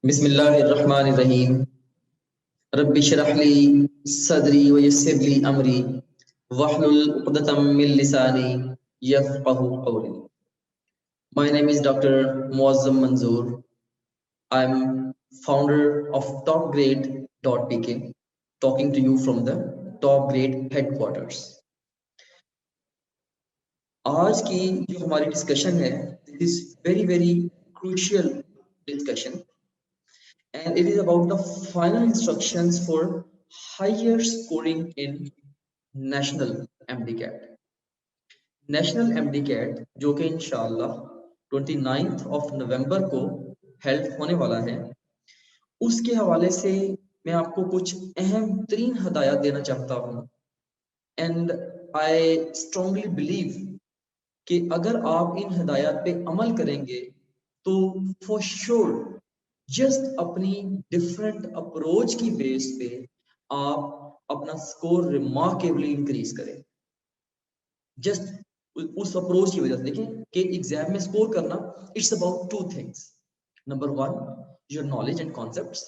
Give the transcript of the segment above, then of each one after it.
बिस्मिल्लाहिर्रहमानिर्रहीम। रब्बि इश्रह ली सदरी व यस्सिर ली अमरी वहलुल उक़दतम मिन लिसानी यफ़क़हू क़ौली। My name is Dr. Muazzam Manzoor. I'm founder of topgrade.pk, talking to you from the Top Grade headquarters. आज की जो हमारी डिस्कशन है, this is very crucial discussion and it is about the final instructions for higher scoring in national MDCAT. National MDCAT जो कि इंशाल्लाह 29th of November को held होने वाला है, उसके हवाले से मैं आपको कुछ अहम तरीन हदायत देना चाहता हूँ। एंड आई स्ट्रांगली बिलीव कि अगर आप इन हदायत पे अमल करेंगे तो फॉर श्योर जस्ट अपनी डिफरेंट अप्रोच की बेस पे आप अपना स्कोर रिमार्केबली इंक्रीज करें। जस्ट उस अप्रोच की वजह से देखें कि एग्जाम में स्कोर करना it's about two things. Number one, your knowledge and concepts,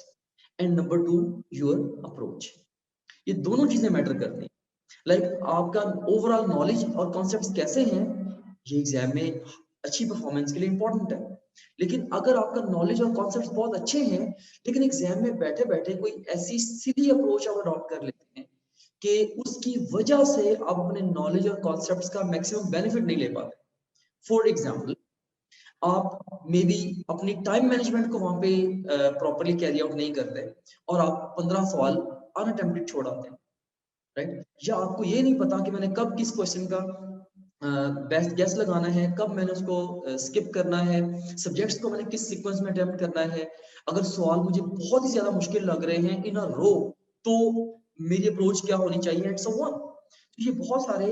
and number two, your approach. ये दोनों चीजें मैटर करती हैं। लाइक आपका ओवरऑल नॉलेज और कॉन्सेप्ट्स कैसे हैं, ये एग्जाम में अच्छी परफॉर्मेंस के लिए इंपॉर्टेंट है। लेकिन अगर आपका नॉलेज और कॉन्सेप्ट्स बहुत अच्छे हैं लेकिन एग्जाम में बैठे बैठे कोई ऐसी सीधी अप्रोच आप अडॉप्ट कर लेते हैं कि उसकी वजह से आप अपने नॉलेज और कॉन्सेप्ट्स का मैक्सिमम बेनिफिट नहीं ले पाते। फॉर एग्जाम्पल, आप मे बी अपनी टाइम मैनेजमेंट को वहां पे प्रॉपरली कैरी आउट नहीं करते और आप 15 सवाल अनअटेम्प्टेड छोड़ आते हैं, राइट? या आपको ये नहीं पता कि मैंने कब किस क्वेश्चन का बेस्ट गेस लगाना है, कब मैंने उसको स्किप करना है, सब्जेक्ट्स को मैंने किस सीक्वेंस में अटेम्प्ट करना है। अगर सवाल मुझे बहुत ही ज्यादा मुश्किल लग रहे हैं इन अ रो, तो मेरी अप्रोच क्या होनी चाहिए एंड सो ऑन। तो ये बहुत सारे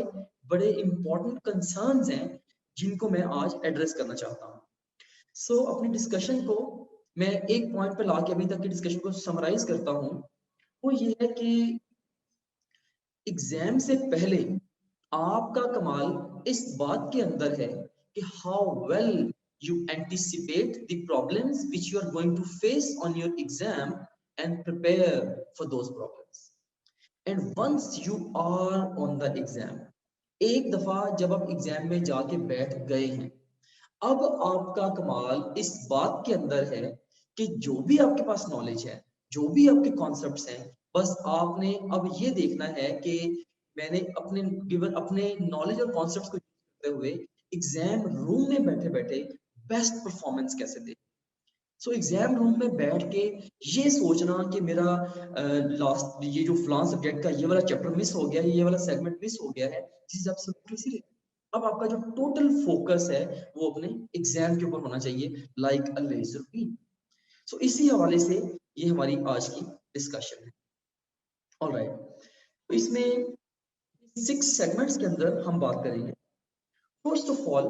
बड़े इंपॉर्टेंट कंसर्न्स हैं जिनको मैं आज एड्रेस करना चाहता हूँ। सो अपनी डिस्कशन को मैं एक पॉइंट पे लाके अभी तक की डिस्कशन को समराइज करता हूँ। वो ये है कि एग्जाम से पहले आपका कमाल इस बात के अंदर है कि how well you anticipate the problems which you are going to face on your exam and prepare for those problems. And once you are on the exam, एक दफा जब आप एग्जाम में जाके बैठ गए हैं, अब आपका कमाल इस बात के अंदर है कि जो भी आपके पास नॉलेज है, जो भी आपके कॉन्सेप्ट्स हैं, बस आपने अब ये देखना है कि मैंने अपने गिवन अपने नॉलेज और कॉन्सेप्ट्स को यूज करते हुए एग्जाम रूम में बैठे बैठे बेस्ट परफॉर्मेंस कैसे दे। सो एग्जाम रूम में बैठ के ये सोचना कि मेरा लास्ट ये जो फलां सब्जेक्ट का ये वाला चैप्टर मिस हो गया, ये वाला सेगमेंट मिस हो गया है, दिस इज एब्सोल्युटली सिली। अब आपका जो टोटल फोकस है वो अपने एग्जाम के ऊपर होना चाहिए, लाइक अ लेजर बीम। सो इसी हवाले से ये हमारी आज की डिस्कशन है। ऑलराइट, तो इसमें 6 सेगमेंट्स के अंदर हम बात करेंगे। First of all,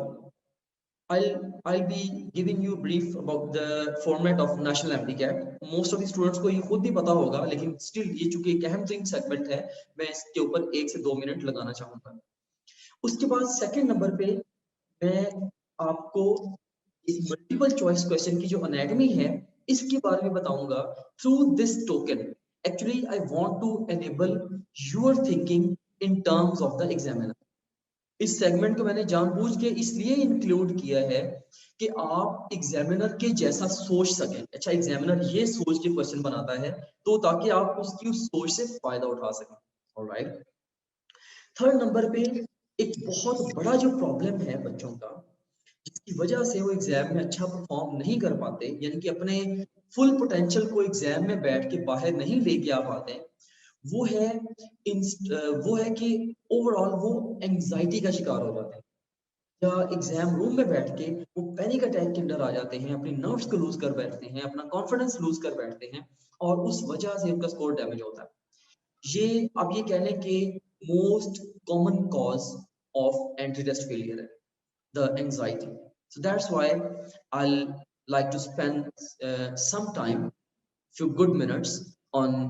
I'll be giving you a brief about the format of national MDCAT. Most of the students को ये खुद भी पता होगा, लेकिन still ये चूंकि एक अहम तरीन सेगमेंट है, मैं इसके ऊपर 1 से 2 मिनट लगाना चाहूंगा। उसके बाद सेकंड नंबर पे मैं आपको इस मल्टीपल चॉइस क्वेश्चन की जो एनाटॉमी है इसके बारे में बताऊंगा through this token. Actually I want to enable your thinking in terms of the examiner. इस सेगमेंट को मैंने जानबूझ के इसलिए इंक्लूड किया है कि आप एग्जामिनर के जैसा सोच सकें। अच्छा, एग्जामिनर ये सोच के क्वेश्चन बनाता है तो ताकि आप उसकी उस सोच से फायदा उठा सकें। ऑलराइट, थर्ड नंबर पे एक बहुत बड़ा जो प्रॉब्लम है बच्चों का, जिसकी वजह से वो एग्जाम में अच्छा परफॉर्म नहीं कर पाते, यानी कि अपने फुल पोटेंशियल को एग्जाम में बैठ के बाहर नहीं लेके आ पाते, वो है वो है कि ओवरऑल वो एंजाइटी का शिकार हो जाते हैं, या एग्जाम रूम में बैठ के वो पैनिक अटैक के अंदर आ जाते हैं, अपनी नर्व्स को लूज कर बैठते हैं, अपना कॉन्फिडेंस लूज कर बैठते हैं और उस वजह से उनका स्कोर डैमेज होता है। ये आप ये कह लें कि most common cause of entry test failure है, the anxiety. So that's why I'll like to spend some time, few good minutes on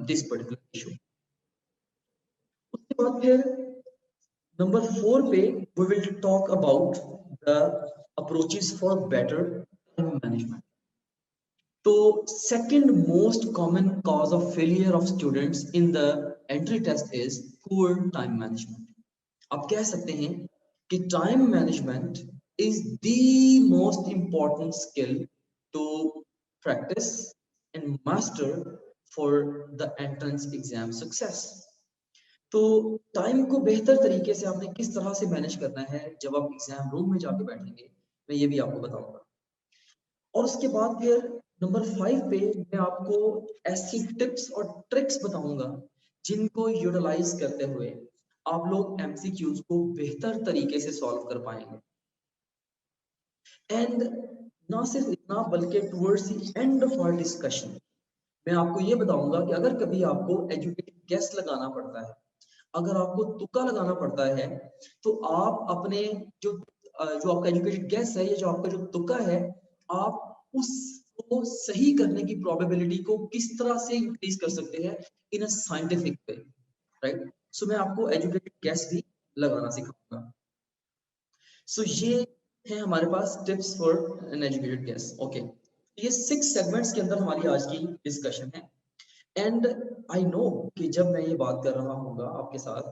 this particular issue. उसके बाद फिर नंबर 4 पे we will talk about the approaches for better time management. तो second most common cause of failure of students in the entry test is poor time management. आप कह सकते हैं कि time management is the most important skill to practise and master for the entrance exam success. तो time को बेहतर तरीके से आपने किस तरह से मैनेज करना है जब आप एग्जाम रूम में जाके बैठेंगे, मैं ये भी आपको बताऊंगा। और उसके बाद फिर नंबर 5 पे मैं आपको ऐसी टिप्स और ट्रिक्स बताऊंगा जिनको यूटिलाइज करते हुए आप लोग एमसीक्यूज को बेहतर तरीके से सॉल्व कर पाएंगे। एंड ना सिर्फ इतना बल्कि towards the end of our discussion मैं आपको ये बताऊंगा कि अगर कभी आपको एजुकेटेड गेस लगाना पड़ता है, अगर आपको तुक्का लगाना पड़ता है, तो आप अपने जो आपका एजुकेटेड गेस है या जो आपका जो तुक्का है, आप उसको सही करने की प्रोबेबिलिटी को किस तरह से इंक्रीज कर सकते हैं इन अ साइंटिफिक वे, राइट। सो मैं आपको एजुकेटेड गेस भी लगाना सिखाऊंगा। सो ये है हमारे पास tips for an educated guess. Okay, ये 6 सेगमेंट्स के अंदर हमारी आज की डिस्कशन है। एंड आई नो कि जब मैं ये बात कर रहा हूँगा आपके साथ,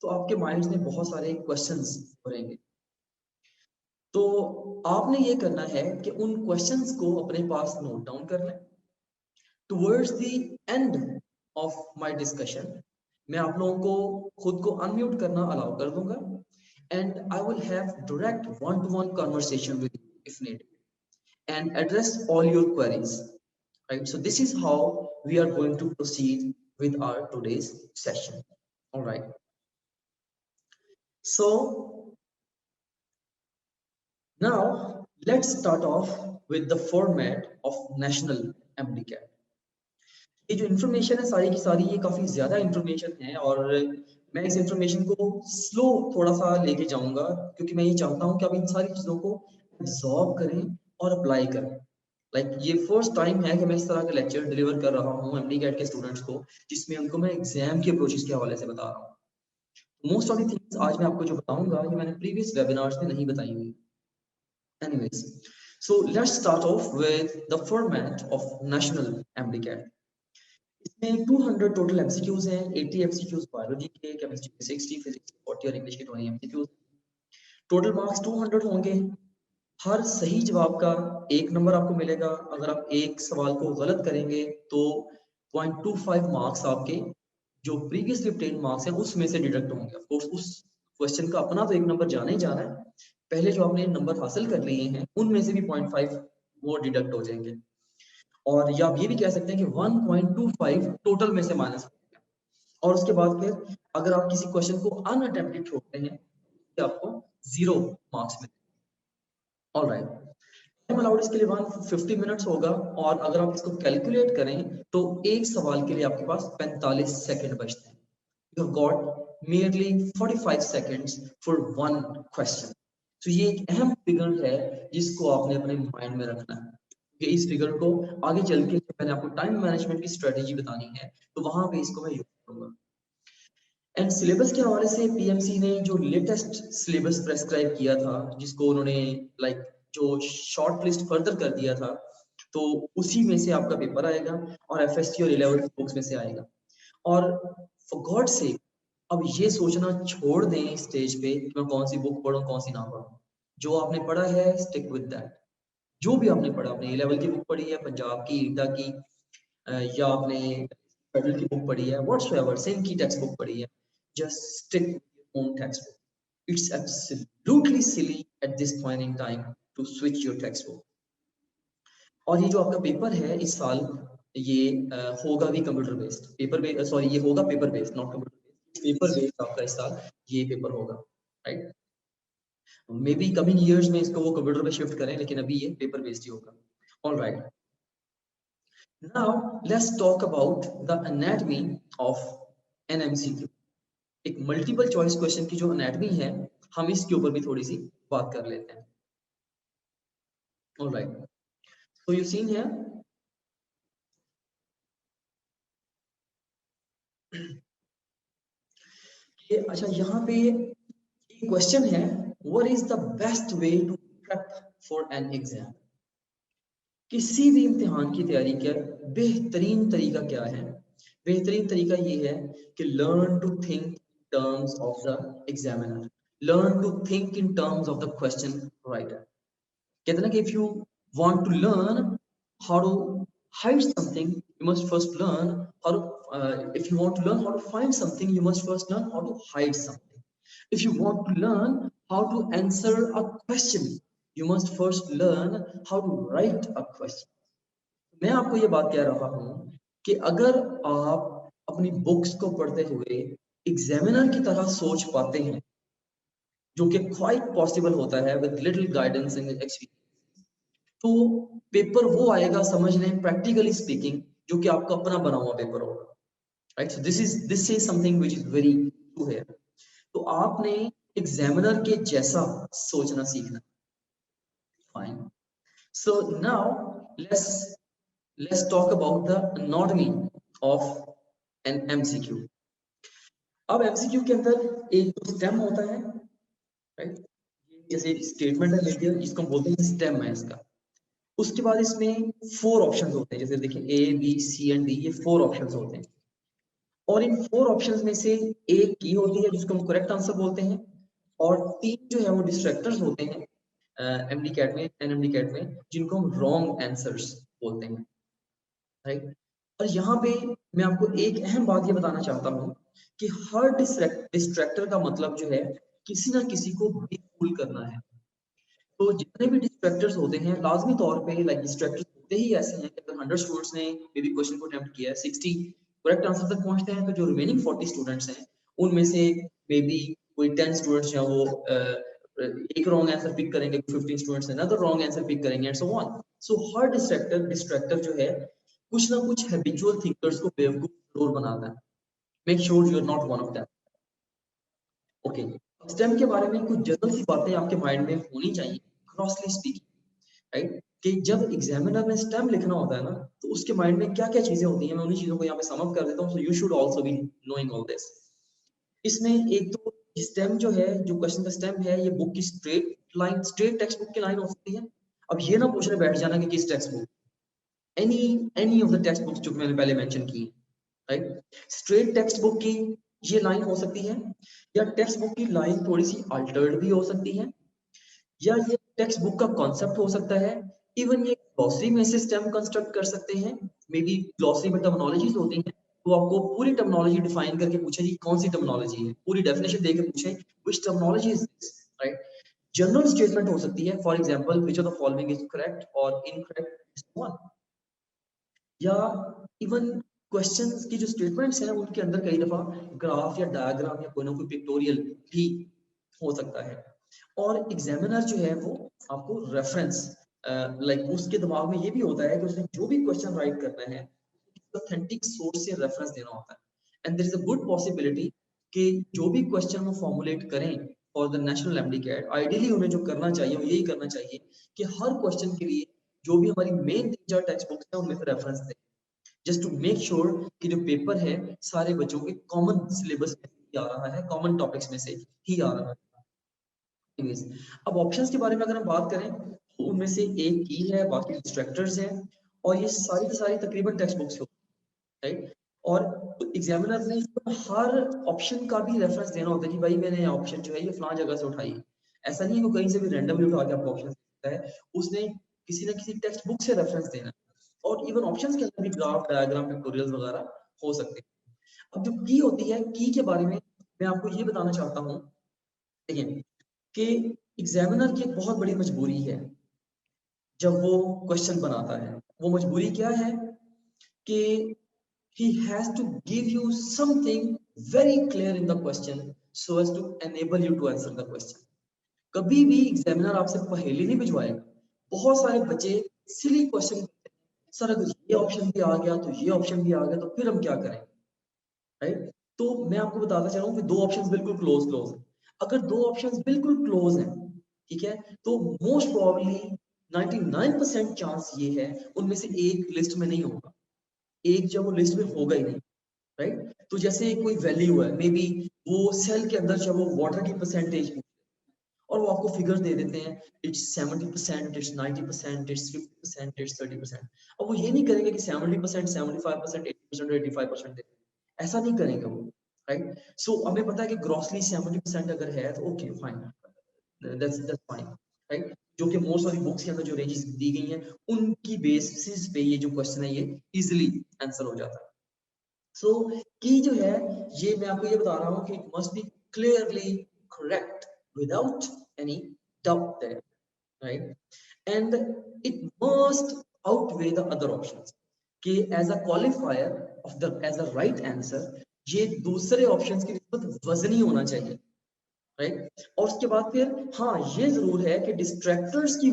तो आपके माइंड में बहुत सारे क्वेश्चंस भरेंगे। तो आपने ये करना है कि उन क्वेश्चंस को अपने पास नोट डाउन कर लें। Towards the end of my discussion मैं आप लोगों को खुद को अनम्यूट करना अलाउ कर दूंगा, and I will have direct one two one conversation with you if needed and address all your queries, right? So this is how we are going to proceed with our today's session. All right. So now let's start off with the format of national MDCAT. ये जो information है सारी की सारी ये काफी ज्यादा information है, और मैं इस इन्फॉर्मेशन को स्लो थोड़ा सा लेके जाऊंगा क्योंकि मैं ये चाहता हूँ कि आप इन सारी चीजों को एब्जॉर्ब करें और अप्लाई करें। ये फर्स्ट टाइम है कि मैं इस तरह का लेक्चर डिलीवर कर रहा हूँ एमडीकैट के स्टूडेंट्स को, जिसमें उनको मैं एग्जाम के अप्रोचेस के हवाले से बता रहा हूँ। मोस्ट ऑफ द थिंग्स आज मैं आपको जो बताऊंगा ये मैंने प्रीवियस वेबिनार्स में नहीं बताई हुई। Anyways, so let's start of with the format of national MDCAT. इसमें 200 टोटल एमसीक्यूज हैं, 80 एमसीक्यूज बायोलॉजी के, केमिस्ट्री के 60, फिजिक्स के 40 और इंग्लिश के 20 एमसीक्यूज। टोटल मार्क्स 200 होंगे। हर सही जवाब का 1 नंबर आपको मिलेगा। अगर आप एक सवाल को गलत करेंगे तो 0.25 मार्क्स आपके जो प्रीवियसली obtained मार्क्स हैं उसमें से डिडक्ट होंगे। ऑफ कोर्स उस क्वेश्चन का अपना तो 1 नंबर जाना ही जाना है, पहले जो आपने नंबर हासिल कर लिए हैं उनमें से भी 0.5 वो डिडक्ट हो जाएंगे। और या आप ये भी कह सकते हैं कि 1.25 टोटल में से माइनस हो जाएगा। और उसके बाद फिर अगर आप किसी क्वेश्चन को अनअटेम्प्टेड छोड़ते हैं तो आपको 0 मार्क्स मिलेंगे। ऑलराइट, टाइम अलाउड इसके लिए 150 मिनट्स होगा, और अगर आप इसको कैलकुलेट करें तो एक सवाल के लिए आपके पास 45 सेकंड बचते हैं। You have got merely 45 seconds for one question. तो ये एक अहम फिगर है जिसको आपने अपने माइंड में रखना है, कि इस फिगर को आगे चल के मैंने आपको टाइम मैनेजमेंट की स्ट्रेटेजी बतानी है तो वहां पे इसको मैं यूज करूंगा। एंड सिलेबस के हवाले से पीएमसी ने जो लेटेस्ट सिलेबस प्रेस्क्राइब किया था, जिसको उन्होंने जो शॉर्ट लिस्ट फर्दर कर दिया था, तो उसी में से आपका पेपर आएगा और एफएसटी और 11th बुक्स में से आएगा। और फॉर गॉड से अब ये सोचना छोड़ दें स्टेज पे कि मैं कौन सी बुक पढ़ूं कौन सी ना पढ़ूं। जो आपने पढ़ा है स्टिक विद दैट। जो भी आपने पढ़ा, आपने ए लेवल की बुक पढ़ी है, पंजाब की, ईटा की, या आपने फेडरल की बुक पढ़ी है, व्हाटसोएवर सेम की टेक्स्ट बुक पढ़ी है, just stick with your own textbook. It's absolutely silly at this point in time to switch your textbook. और ये जो आपका पेपर है इस साल, ये होगा भी computer based paper based, sorry ये होगा paper based not computer based, paper based आपका इस साल ये पेपर होगा, right. May be coming years में इसको वो कंप्यूटर पे शिफ्ट करें, लेकिन अभी ये पेपर बेस्ड ही होगा। Alright, now let's talk about the anatomy of an MCQ. एक मल्टीपल चॉइस क्वेश्चन की जो एनाटॉमी है, हम इसके ऊपर भी थोड़ी सी बात कर लेते हैं। Alright, so you seen here ये, अच्छा यहाँ पे क्वेश्चन है, what is the best way to prep for an exam? किसी भी इम्तिहान की तैयारी का बेहतरीन तरीका क्या है? बेहतरीन तरीका ये है कि learn to think terms of the examiner, learn to think in terms of the question writer. कहते ना कि if you want to learn how to hide something, you must first learn how to if you want to learn how to find something, you must first learn how to hide something. If you want to learn how to answer a question, you must first learn how to write a question. मैं आपको ये बात कह रहा हूँ कि अगर आप अपनी बुक्स को पढ़ते हुए एग्जामिनर की तरह सोच पाते हैं, जो कि क्वाइट पॉसिबल होता है with little guidance and experience, तो पेपर वो आएगा, समझ लें प्रैक्टिकली स्पीकिंग, जो कि आपका अपना बना हुआ पेपर होगा, right? So this is something which is very true here. तो आपने एग्जामिनर के जैसा सोचना सीखना। Fine. So now let's talk about the anatomy of an MCQ. अब एमसीक्यू के अंदर एक तो स्टेम होता है, राइट? जैसे स्टेटमेंट है लेके, जिसको हम बोलते हैं स्टेम है इसका। उसके बाद इसमें 4 ऑप्शंस होते हैं, जैसे देखिए A B C and D, ये 4 ऑप्शंस होते हैं। और इन 4 ऑप्शंस में से एक की होती है जिसको हम करेक्ट आंसर बोलते हैं, और 3 जो है वो डिस्ट्रैक्टर्स होते हैं एमडी कैट में, एनएमडी कैट में, जिनको हम रॉन्ग आंसर्स बोलते हैं, राइट? और यहाँ पे मैं आपको एक अहम बात ये बताना चाहता हूँ कि हर डिस्ट्रैक्टर का मतलब जो है किसी ना किसी को फूल करना है। तो जितने भी डिस्ट्रैक्टर्स होते हैं लाजमी तौर पे, लाइक डिस्ट्रैक्टर्स होते ही ऐसे हैं कि अगर 100 स्टूडेंट्स ने मे बी क्वेश्चन को अटेम्प्ट किया है, 60 करेक्ट आंसर तक पहुंचते हैं, तो जो रिमेनिंग 40 स्टूडेंट्स हैं उनमें से मे बी कोई 10 स्टूडेंट्स हैं वो एक रॉन्ग आंसर पिक करेंगे, 15 students another wrong answer pick करेंगे, एंड सो ऑन। सो हर डिस्ट्रैक्टर जो है कुछ ना कुछ हैबिचुअल थिंकर्स को बेवकूफ जरूर बनाता है। Make sure you are not one of them. Okay, stem के बारे में कुछ जनरल सी बातें आपके माइंड में होनी चाहिए, क्रॉसली स्पीकिंग, राइट? कि जब एग्जामिनर ने स्टेम लिखना होता है ना, तो उसके माइंड में क्या क्या चीजें होती हैं, मैं उन्हीं चीजों को यहाँ पे सम अप कर देता हूँ, so you should also be knowing all this. इसमें एक तो स्टेम जो है, जो क्वेश्चन का स्टेम है, ये बुक की स्ट्रेट टेक्स्ट बुक की लाइन हो सकती है। अब ये ना पूछने बैठ जाना कि किस text book, any any of the text books जो मैंने पहले मेंशन की, राइट? स्ट्रेट टेक्स्ट बुक की ये लाइन हो सकती है, या टेक्स्ट बुक की लाइन थोड़ी सी अल्टर्ड भी हो सकती है, या ये टेक्स्ट बुक का कॉन्सेप्ट हो सकता है। इवन ये ग्लॉसरी में से स्टेम कंस्ट्रक्ट कर सकते हैं। मे बी ग्लॉसरी में टर्मिनोलॉजीज होती हैं, तो आपको पूरी टर्मिनोलॉजी डिफाइन करके पूछे कि कौन सी टर्मिनोलॉजी है, पूरी डेफिनेशन देके पूछे which terminology is this, right? General statement हो सकती है, for example which of the following is correct और इनकरेक्ट, वन। या इवन क्वेश्चंस की जो स्टेटमेंट्स हैं उनके अंदर कई दफा ग्राफ या डायग्राम या कोई ना कोई पिक्टोरियल भी हो सकता है। और एग्जामिनर जो है वो आपको रेफरेंस, लाइक उसके दिमाग में ये भी होता है कि उसने जो भी क्वेश्चन राइट करना है ऑथेंटिक सोर्स से रेफरेंस देना होता है, and there is a good possibility कि जो भी क्वेश्चन वो फॉर्मुलेट करें for the national MD CAT, ideally उन्हें जो करना चाहिए वो यही करना चाहिए कि हर क्वेश्चन के लिए जो भी हमारी मेन 3-4 टेक्स्ट बुक्स हैं उनमें से रेफरेंस दें, जस्ट टू मेक श्योर कि जो पेपर है सारे बच्चों के कॉमन सिलेबस में ही आ रहा है, कॉमन टॉपिक्स में से ही आ रहा है। अब ऑप्शंस के बारे में अगर हम बात करें तो उनमें से एक की है, बाकी डिस्ट्रैक्टर्स हैं, और ये सारी की सारी तकरीबन टेक्स्ट बुक्स होती है, राइट? और एग्जामिनर ने हर ऑप्शन का भी रेफरेंस देना होता है कि भाई मैंने ऑप्शन जो है ये फलां जगह से उठाई है। ऐसा नहीं है कि कहीं से भी रैंडमली उठा के आपको ऑप्शन देता है, उसने किसी ना किसी टेक्स्ट बुक से रेफरेंस देना है। और इवन ऑप्शंस के अंदर भी ग्राफ, डायग्राम, पिक्टोरियल्स वगैरह हो सकते हैं। अब जो की होती है, की के बारे में मैं आपको ये बताना चाहता हूँ, देखिए कि एग्जामिनर की एक बहुत बड़ी मजबूरी है जब वो क्वेश्चन बनाता है। वो मजबूरी क्या है कि he has to give you something very clear in the question so as to enable you to answer the question. कभी भी एग्जामिनर आपसे पहेली नहीं भिजवाएगा। बहुत सारे बच्चे सिली क्वेश्चन, सर अगर ये ऑप्शन भी आ गया तो ये ऑप्शन भी आ गया तो फिर हम क्या करें, राइट? तो मैं आपको बताता चला हूँ कि 2 ऑप्शंस बिल्कुल क्लोज है। अगर 2 ऑप्शंस बिल्कुल क्लोज हैं, ठीक है, तो मोस्ट प्रोबेबली 99% चांस ये है उनमें से एक लिस्ट में नहीं होगा, एक जब वो लिस्ट में होगा ही नहीं, राइट? तो जैसे कोई वैल्यू है, मे बी वो सेल के अंदर जब वो वाटर की परसेंटेज और वो आपको फिगर्स दे देते हैं, इट्स 70%, इट्स 90%, इट्स 50%, इट्स 30%। अब वो ये नहीं करेंगे कि 70%, 75%, 80% और 85% दे, ऐसा नहीं करेंगे वो, राइट। सो हमें पता है कि ग्रॉसली 70% अगर है तो okay fine, that's fine, right. जो कि मोस्ट सारी बुक्स के अंदर जो रेंजेस दी गई हैं उनकी बेसिस पे ये जो क्वेश्चन है ये इजीली आंसर हो जाता है। सो की जो है ये मैं आपको ये बता रहा हूँ कि it must be clearly correct without any doubt there, right, and it must outweigh the other options, कि as a qualifier of the as a right answer ये दूसरे ऑप्शंस की निस्बत वजनी होना चाहिए, राइट। और उसके बाद फिर हाँ ये जरूर है कि डिस्ट्रैक्टर्स की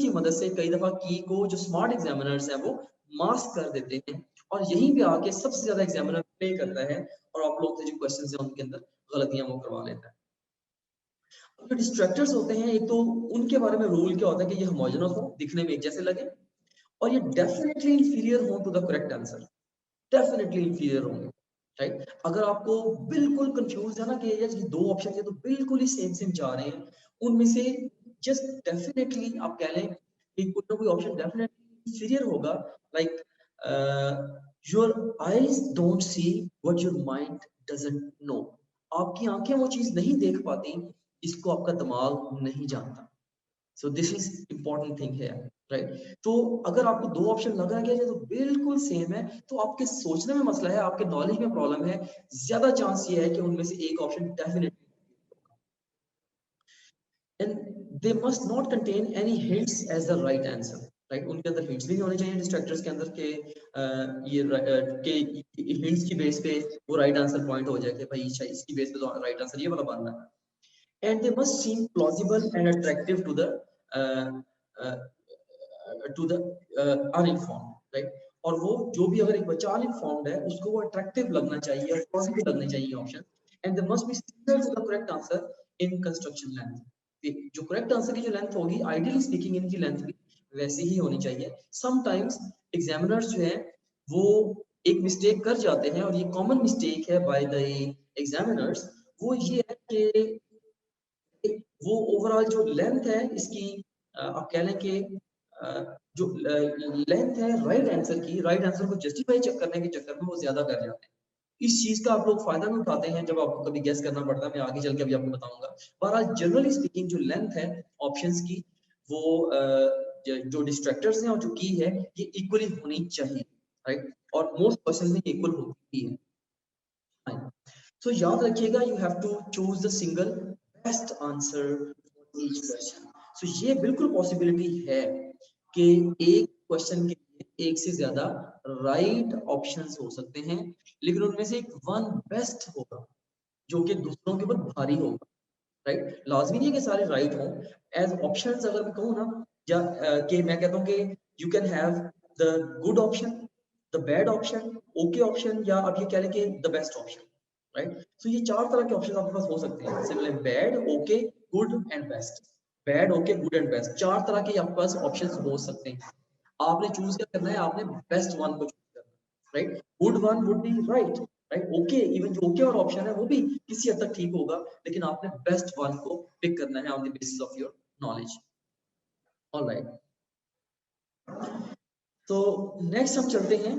मदद से कई दफा की को जो स्मार्ट एग्जामिनर्स हैं वो मास्क कर देते हैं और यहीं पे आके सबसे ज्यादा एग्जामिनर प्ले करता है और आप लोग से जो क्वेश्चंस हैं उनके अंदर गलतियां वो करवा लेता है। जो डिस्ट्रैक्टर्स होते हैं एक तो उनके बारे में रूल क्या होता है कि ये होमोजेनस हो, दिखने में एक जैसे लगे, और ये डेफिनेटली इंफीरियर हो to the correct answer, definitely inferior होंगे, राइट। अगर आपको बिल्कुल कंफ्यूज है ना कि ये दो ऑप्शन है तो बिल्कुल ही सेम सेम जा रहे हैं, उनमें से जस्ट डेफिनेटली आप कह लें कि कोई ना कोई ऑप्शन डेफिनेटली इंफीरियर होगा, like your eyes don't see what your mind doesn't know, आपकी आंखें वो चीज नहीं देख पाती इसको आपका दिमाग नहीं जानता। सो दिस इज इंपॉर्टेंट थिंग है, राइट। तो अगर आपको दो ऑप्शन लगा गया है तो बिल्कुल सेम है तो आपके सोचने में मसला है, आपके नॉलेज में प्रॉब्लम है, ज्यादा चांस ये है कि उनमें से एक option definitely, and they must not contain any hints as the right answer, right. उनके अंदर हिंट्स भी नहीं होने चाहिए डिस्ट्रैक्टर्स के अंदर के के हिंट्स की बेस पे वो राइट आंसर पॉइंट हो जाए कि भाई अच्छा इसकी बेस पे तो राइट आंसर ये वाला बनना है, and they must seem plausible and attractive uh, uh, to the uninformed, right? और वो जो भी अगर एक बच्चा अनइंफॉर्म्ड है उसको वो अट्रैक्टिव लगना चाहिए और पॉजिटिव लगने चाहिए option, and they must be similar to the correct answer in construction length, जो करेक्ट आंसर की जो लेंथ होगी आइडियली स्पीकिंग इनकी लेंथ भी वैसी ही होनी चाहिए। समटाइम्स एग्जामिनर्स जो है वो एक मिस्टेक कर जाते हैं और ये कॉमन मिस्टेक है बाय द एग्जामिनर्स, वो ये है कि वो ओवरऑल जो लेंथ है इसकी आप कह लें कि जो लेंथ है राइट आंसर की, राइट आंसर को जस्टिफाई चेक करने के चक्कर में वो ज्यादा कर जाते हैं। इस चीज का आप लोग फायदा भी उठाते हैं जब आपको कभी गेस करना पड़ता है, मैं आगे चल के अभी आपको बताऊंगा। बहरहाल जनरली स्पीकिंग जो लेंथ है ऑप्शंस की वो जो डिस्ट्रैक्टर्स हैं और जो की है ये इक्वली होनी चाहिए, राइट, और मोस्ट क्वेश्चंस में इक्वल होती है। So याद रखिएगा you have to choose the single best answer for each question. So ये बिल्कुल पॉसिबिलिटी है कि एक क्वेश्चन के लिए एक से ज्यादा राइट ऑप्शंस हो सकते हैं, लेकिन उनमें से एक वन बेस्ट होगा जो कि दूसरों के ऊपर भारी होगा, राइट। लाजमी नहीं है कि सारे राइट हों, एज ऑप्शंस अगर मैं कहूँ ना या कि मैं कहता हूँ कि you can have the good option, the bad option, okay option, या आप ये कह लें कि द बेस्ट ऑप्शन, राइट। सो ये चार तरह के ऑप्शन आपके पास हो सकते हैं, similar bad, okay, good and best. Bad, okay, good and best, चार तरह के आपके पास ऑप्शंस हो सकते हैं। आपने चूज क्या करना है, आपने बेस्ट वन को चूज करना है, right. Good one would be right, right, okay, even जो ओके और ऑप्शन है वो भी किसी हद तक ठीक होगा, लेकिन आपने बेस्ट वन को पिक करना है on the basis of your knowledge. Alright, तो नेक्स्ट हम चलते हैं,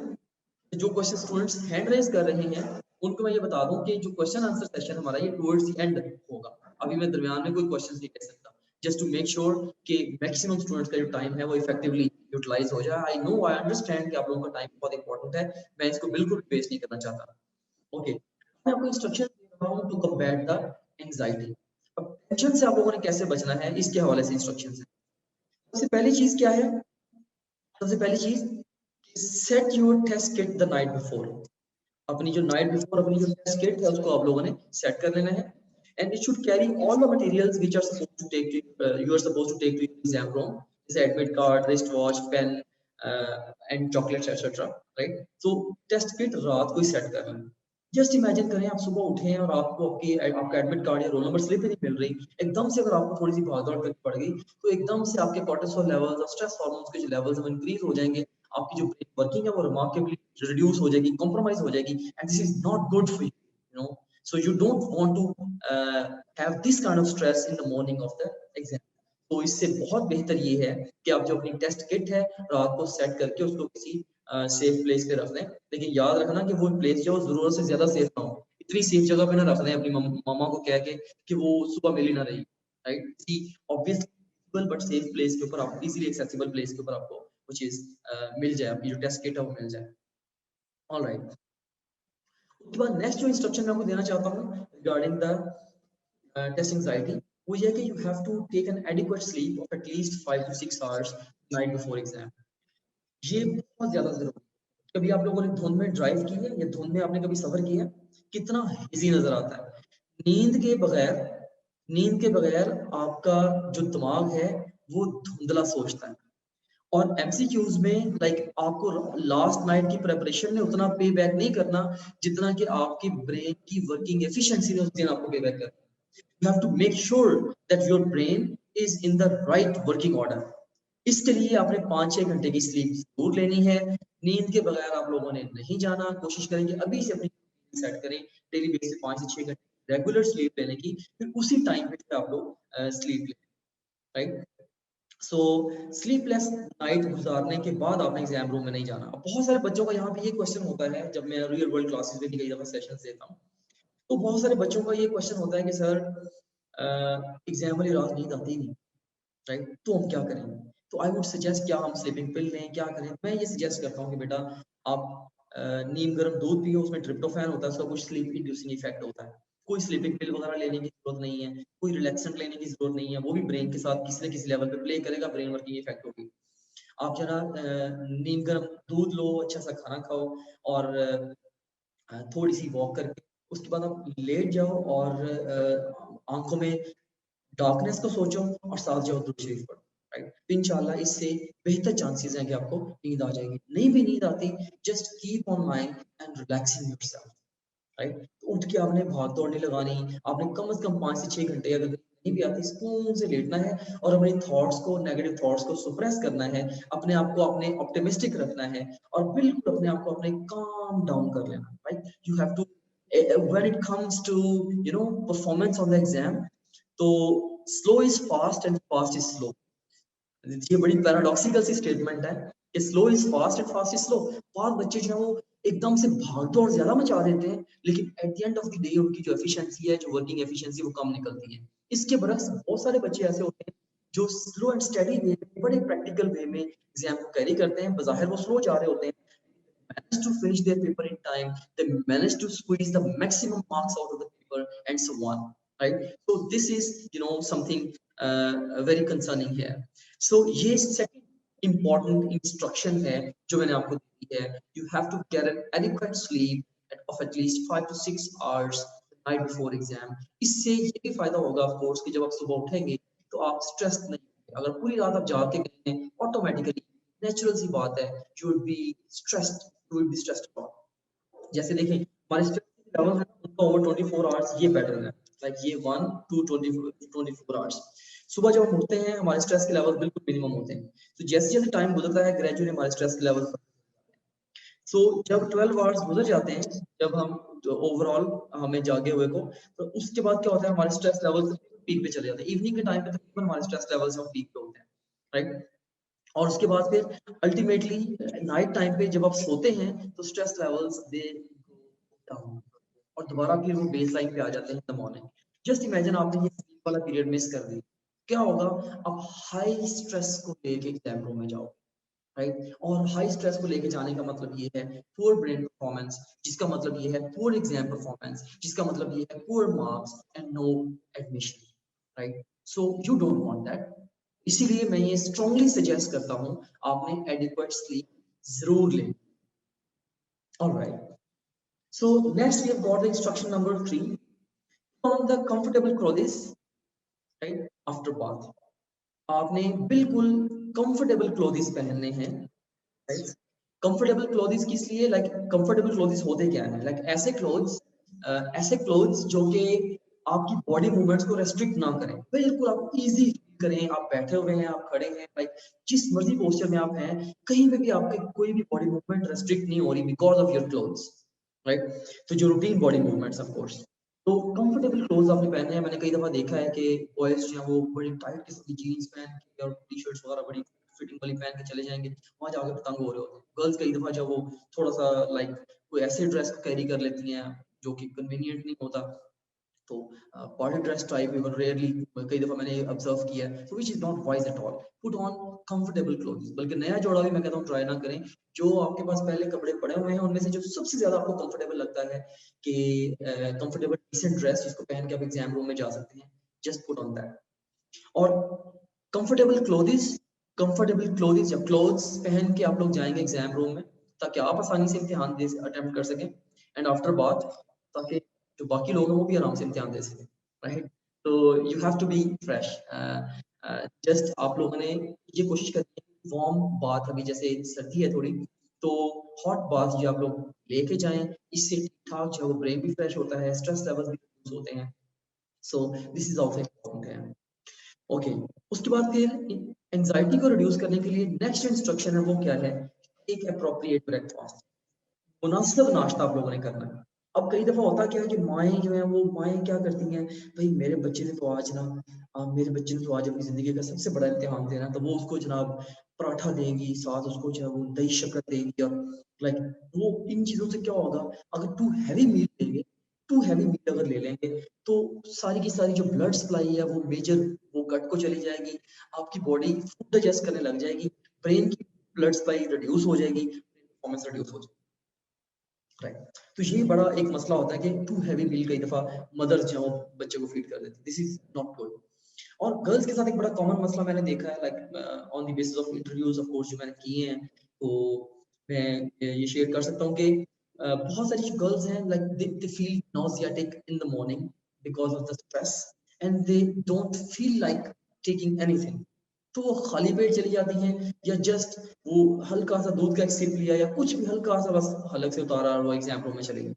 जो क्वेश्चन स्टूडेंट्स हैंड रेज कर रहे हैं उनको मैं ये बता दूं कि जो क्वेश्चन आंसर सेशन हमारा ये टुवर्ड्स द एंड होगा, अभी मैं दरमियान में कोई क्वेश्चंस नहीं ले सकता, जस्ट टू मेक श्योर कि मैक्सिमम स्टूडेंट्स का जो टाइम है वो इफेक्टिवली यूटिलाइज हो जाए। आई नो, आई अंडरस्टैंड कि आप लोगों का टाइम बहुत इंपॉर्टेंट है, मैं इसको बिल्कुल वेस्ट नहीं करना चाहता। ओके, मैं आपको इंस्ट्रक्शन दे रहा हूं टू कम्बैट द एंजाइटी। अब टेंशन से आप लोगों ने कैसे बचना है इसके हवाले से इंस्ट्रक्शंस है। सबसे पहली चीज क्या है, सबसे पहली चीज set your test kit the night before. अपनी जो नाइट बिफोर अपनी जो टेस्ट किट है उसको आप लोगों ने सेट कर लेना है, and it should carry all the materials which are supposed to take to you are supposed to take to exam room, जैसे admit card, wrist watch, pen and chocolates etcetera, right. तो test kit रात को ही set कर लें। Just imagine करें आप सुबह उठे हैं और आपको आपका एडमिट कार्ड या रोल नंबर स्लिप ही नहीं मिल रही, एकदम से अगर आपको थोड़ी सी भागदौड़ करनी पड़ गई तो एकदम से आपके कोर्टिसोल लेवल्स और स्ट्रेस हार्मोन्स के जो लेवल्स हैं वो इंक्रीज हो जाएंगे, आपकी जो ब्रेन वर्किंग है वो रिमार्केबली रिड्यूस हो जाएगी, कॉम्प्रोमाइज हो जाएगी, and this is not good for you, you know. So you don't want to have this kind of stress in the morning of the exam. तो इससे बहुत बेहतर ये है कि आप जो अपनी टेस्ट किट है रात को सेट करके उसको किसी सेफ प्लेस पे रख दें, लेकिन याद रखना कि वो प्लेस जो जरूरत से ज्यादा सेफ ना हो, इतनी सेफ जगह पे ना रख दें अपनी मम्मा को कह के कि वो सुबह मिल ही ना रही, right. Obviously but safe place के ऊपर आप इजीली एक्सेसिबल प्लेस के ऊपर आपको वो चीज मिल जाए, आपकी जो टेस्ट किट है वो मिल जाए। ऑलराइट, उसके बाद नेक्स्ट जो इंस्ट्रक्शन मैं आपको देना चाहता हूँ रिगार्डिंग द टेस्ट एंजाइटी, वो ये है कि you have to take an adequate sleep of at least 5 to 6 hours night before exam. ये बहुत ज्यादा जरूरी है। कभी आप लोगों ने धुंध में ड्राइव की है या धुंध में आपने कभी सफर किया, कितना इजी नजर आता है। नींद के बगैर आपका जो दिमाग है वो धुंधला सोचता है, और एमसीक्यूज में लाइक आपको लास्ट नाइट की प्रिपरेशन में उतना पे बैक नहीं करना जितना कि आपकी ब्रेन की वर्किंग एफिशिएंसी ने उस दिन आपको पे बैक करना। You have to make sure that your brain is in the right working order. इसके लिए आपने 5-6 घंटे की स्लीप जरूर लेनी है। नींद के बगैर आप लोगों ने नहीं जाना, कोशिश करेंगे अभी से अपनी सेट करें डेली बेसिस पे 5 से 6 घंटे रेगुलर स्लीप लेने की, फिर उसी टाइम पे आप लोग स्लीप लें, राइट। सो स्लीपलेस नाइट गुजारने के बाद आपने एग्जाम रूम में नहीं जाना। बहुत सारे बच्चों का यहाँ पे ये क्वेश्चन होता है, जब मैं रियल वर्ल्ड क्लासेस में भी कई दफा सेशन देता हूँ, तो बहुत सारे बच्चों का ये क्वेश्चन होता है कि सर एग्जाम वाली रात नींद आती नहीं, राइट, तो हम क्या करेंगे। तो आई वुड सजेस्ट क्या हम स्लीपिंग पिल लें, क्या करें। मैं ये सजेस्ट करता हूँ कि बेटा आप नीम गर्म दूध पियो, उसमें ट्रिप्टोफैन होता है, उसका कुछ स्लीप इंड्यूसिंग इफेक्ट होता है। कोई स्लीपिंग पिल वगैरह लेने की जरूरत नहीं है, कोई रिलैक्सेंट लेने की जरूरत नहीं है, वो भी ब्रेन के साथ किसी न किसी लेवल पे प्ले करेगा, ब्रेन वर्किंग इफेक्ट होगी। आप जरा नीम गर्म दूध लो, अच्छा सा खाना खाओ, और थोड़ी सी वॉक करके उसके बाद आप लेट जाओ और आंखों में डार्कनेस को सोचो और साथ जाओ दुरूद शरीफ पढ़ो, राइट। तो इंशाल्लाह इससे बेहतर चांसेस हैं कि आपको नींद आ जाएगी। नहीं भी नींद आती, just keep on mind and relaxing yourself, right. तो उठ के आपने भाग दौड़ नहीं लगानी, आपने कम से कम 5 से 6 घंटे, अगर नहीं भी आती, सुकून से लेटना है और अपने थॉट्स को, नेगेटिव थॉट्स को सुप्रेस करना है, अपने आप को अपने ऑप्टिमिस्टिक रखना है, और बिल्कुल अपने आप को अपने काम डाउन कर लेना, right. You have to when it comes to performance on the exam, तो slow is fast and fast is slow. ये बड़ी पैराडॉक्सिकल सी स्टेटमेंट है कि slow is fast and fast is slow. बहुत बच्चे जो है वो एकदम से भाग दौड़ ज्यादा मचा देते हैं, लेकिन at the end of the day उनकी जो एफिशिएंसी है, जो वर्किंग एफिशिएंसी, वो कम निकलती है। इसके बरक्स बहुत सारे बच्चे ऐसे होते हैं जो स्लो एंड स्टेडी वे में, बड़े प्रैक्टिकल वे में एग्जाम को कैरी करते हैं। बज़ाहिर वो स्लो जा रहे होते हैं, manage to finish their paper in time, they manage to squeeze the maximum marks out of the paper, and so on, right? So this is something very concerning here. So ये second important instruction है जो मैंने आपको दी है, you have to get an adequate sleep of at least 5 to 6 hours the night before exam. इससे ये भी फायदा होगा of course कि जब आप सुबह उठेंगे तो आप स्ट्रेस नहीं, अगर पूरी रात आप जाग के गए हैं, ऑटोमेटिकली नेचुरल सी बात है, you would be stressed, you will be stressed about। जैसे देखें हमारे स्ट्रेस लेवल है उनका ओवर 24 आवर्स ये पैटर्न है, लाइक ये 1 to 24 आवर्स। सुबह जब हम उठते हैं हमारे स्ट्रेस के लेवल बिल्कुल मिनिमम होते हैं, तो जैसे जैसे टाइम गुजरता है ग्रेजुअली हमारे स्ट्रेस के लेवल, सो जब 12 आवर्स गुजर जाते हैं, जब हम ओवरऑल हमें जागे हुए को, तो उसके बाद क्या होता है, हमारे स्ट्रेस लेवल पीक पे चले जाते हैं। इवनिंग के टाइम पे तकरीबन हमारे स्ट्रेस लेवल्स हम पीक पे होते हैं, राइट। और उसके बाद फिर अल्टीमेटली नाइट टाइम पे जब आप सोते हैं तो स्ट्रेस लेवल्स दे डाउन, और दोबारा फिर वो बेस लाइन पे आ जाते हैं इन द मॉर्निंग। जस्ट इमेजिन आपने ये स्लीप वाला पीरियड मिस कर दिया, क्या होगा, आप हाई स्ट्रेस को लेके एग्जाम रूम में जाओ, राइट। और हाई स्ट्रेस को लेके जाने का मतलब ये है पुअर ब्रेन परफॉर्मेंस, जिसका मतलब ये है पुअर एग्जाम परफॉर्मेंस, जिसका मतलब ये है poor marks and no admission, right. So you don't want that. इसीलिए मैं ये स्ट्रांगली सजेस्ट करता हूं आपने एडिक्वेट स्लीप जरूर लें। Alright, so next we have got the instruction number 3 on the comfortable clothes, right, after bath. आपने बिल्कुल कंफर्टेबल क्लोथ्स पहनने हैं, राइट। कंफर्टेबल क्लोथ्स किस लिए, लाइक कंफर्टेबल क्लोथ्स होते क्या है, लाइक ऐसे क्लोथ्स जो कि आपकी बॉडी मूवमेंट्स को रेस्ट्रिक्ट ना करें, बिल्कुल आप इजी करें, आप बैठे हुए हैं, आप खड़े हैं, लाइक जिस मर्जी पोस्चर में आप हैं, कहीं पे भी आपके कोई भी बॉडी मूवमेंट रेस्ट्रिक्ट नहीं हो रही because of your clothes, right. तो जो routine body movements of course, तो कंफर्टेबल क्लोथ्स आपने पहने हैं, मैंने कई दफा देखा है कि बॉयज जो है वो बड़ी टाइट किस्म की जीन्स पहन के और टी शर्ट्स वगैरह बड़ी फिटिंग वाली पहन के चले जाएंगे, वहां जाके तंग हो रहे होते हैं। गर्ल्स कई दफा जो वो थोड़ा सा लाइक कोई ऐसे ड्रेस कैरी कर लेती हैं जो कि कन्वीनियंट नहीं होता, तो body dress type even rarely कई दफा मैंने ऑब्जर्व किया है, so which is not wise at all. Put on comfortable clothes. बल्कि नया जोड़ा भी मैं कहता हूँ ट्राई ना करें, जो आपके पास पहले कपड़े पड़े हुए हैं उनमें से जो सबसे ज्यादा आपको कंफर्टेबल लगता है कि कंफर्टेबल डिसेंट ड्रेस जिसको पहन के आप एग्जाम रूम में जा सकते हैं, जस्ट पुट ऑन दैट. और कंफर्टेबल क्लोथ्स या क्लोथ्स पहन के आप लोग जाएंगे एग्जाम रूम में ताकि आप आसानी से इम्तिहान दे अटेम्प्ट कर सकें, एंड आफ्टर बात ताकि जो बाकी लोग हैं वो भी आराम से इम्तिहान दे सकें, राइट. तो you have to be fresh. Just आप लोगों ने ये कोशिश करनी है वार्म बाथ, अभी जैसे सर्दी है थोड़ी, तो हॉट बाथ जो आप लोग लेके जाएं, इससे ठीक ठाक जो है वो ब्रेन भी फ्रेश होता है, स्ट्रेस लेवल्स भी reduce होते हैं. सो दिस इज ऑल्सो इम्पोर्टेंट है. ओके, उसके बाद फिर एंजाइटी को रिड्यूस करने के लिए नेक्स्ट इंस्ट्रक्शन है वो क्या है, एक अप्रोप्रिएट ब्रेकफास्ट, मुनासिब नाश्ता आप लोगों ने करना है. अब कई दफा होता क्या है कि माएँ जो है वो माएँ क्या करती हैं, भाई मेरे बच्चे ने तो आज ना मेरे बच्चे ने तो आज अपनी जिंदगी का सबसे बड़ा इम्तिहान देना, तो वो उसको जनाब पराठा देंगी, साथ उसको जो है वो दही शक्कर देंगी, और लाइक वो इन चीजों से क्या होगा, अगर टू हैवी मील लेंगे, टू हैवी मील अगर ले लेंगे तो सारी की सारी जो ब्लड सप्लाई है वो मेजर वो गट को चली जाएगी, आपकी बॉडी फूड डाइजेस्ट करने लग जाएगी, ब्रेन की ब्लड सप्लाई रिड्यूस हो जाएगी, परफॉर्मेंस रिड्यूस हो जाएगी, राइट. तो ये बड़ा एक मसला होता है कि टू हैवी मील कई दफा मदर्स जो बच्चे को फीड कर देती है, दिस इज नॉट गुड. और गर्ल्स के साथ एक बड़ा कॉमन मसला मैंने देखा है, like on the basis of interviews of course जो मैंने किए हैं, तो मैं ये शेयर कर सकता हूँ कि बहुत सारी जो गर्ल्स हैं like they feel nauseatic in the morning because of the stress, and they don't feel like taking anything, तो वो खाली पेट चली जाती हैं, या जस्ट वो हल्का सा दूध का एक सिप लिया या कुछ भी हल्का सा बस हलक से उतारा और वो एग्जाम रूम में चली गई.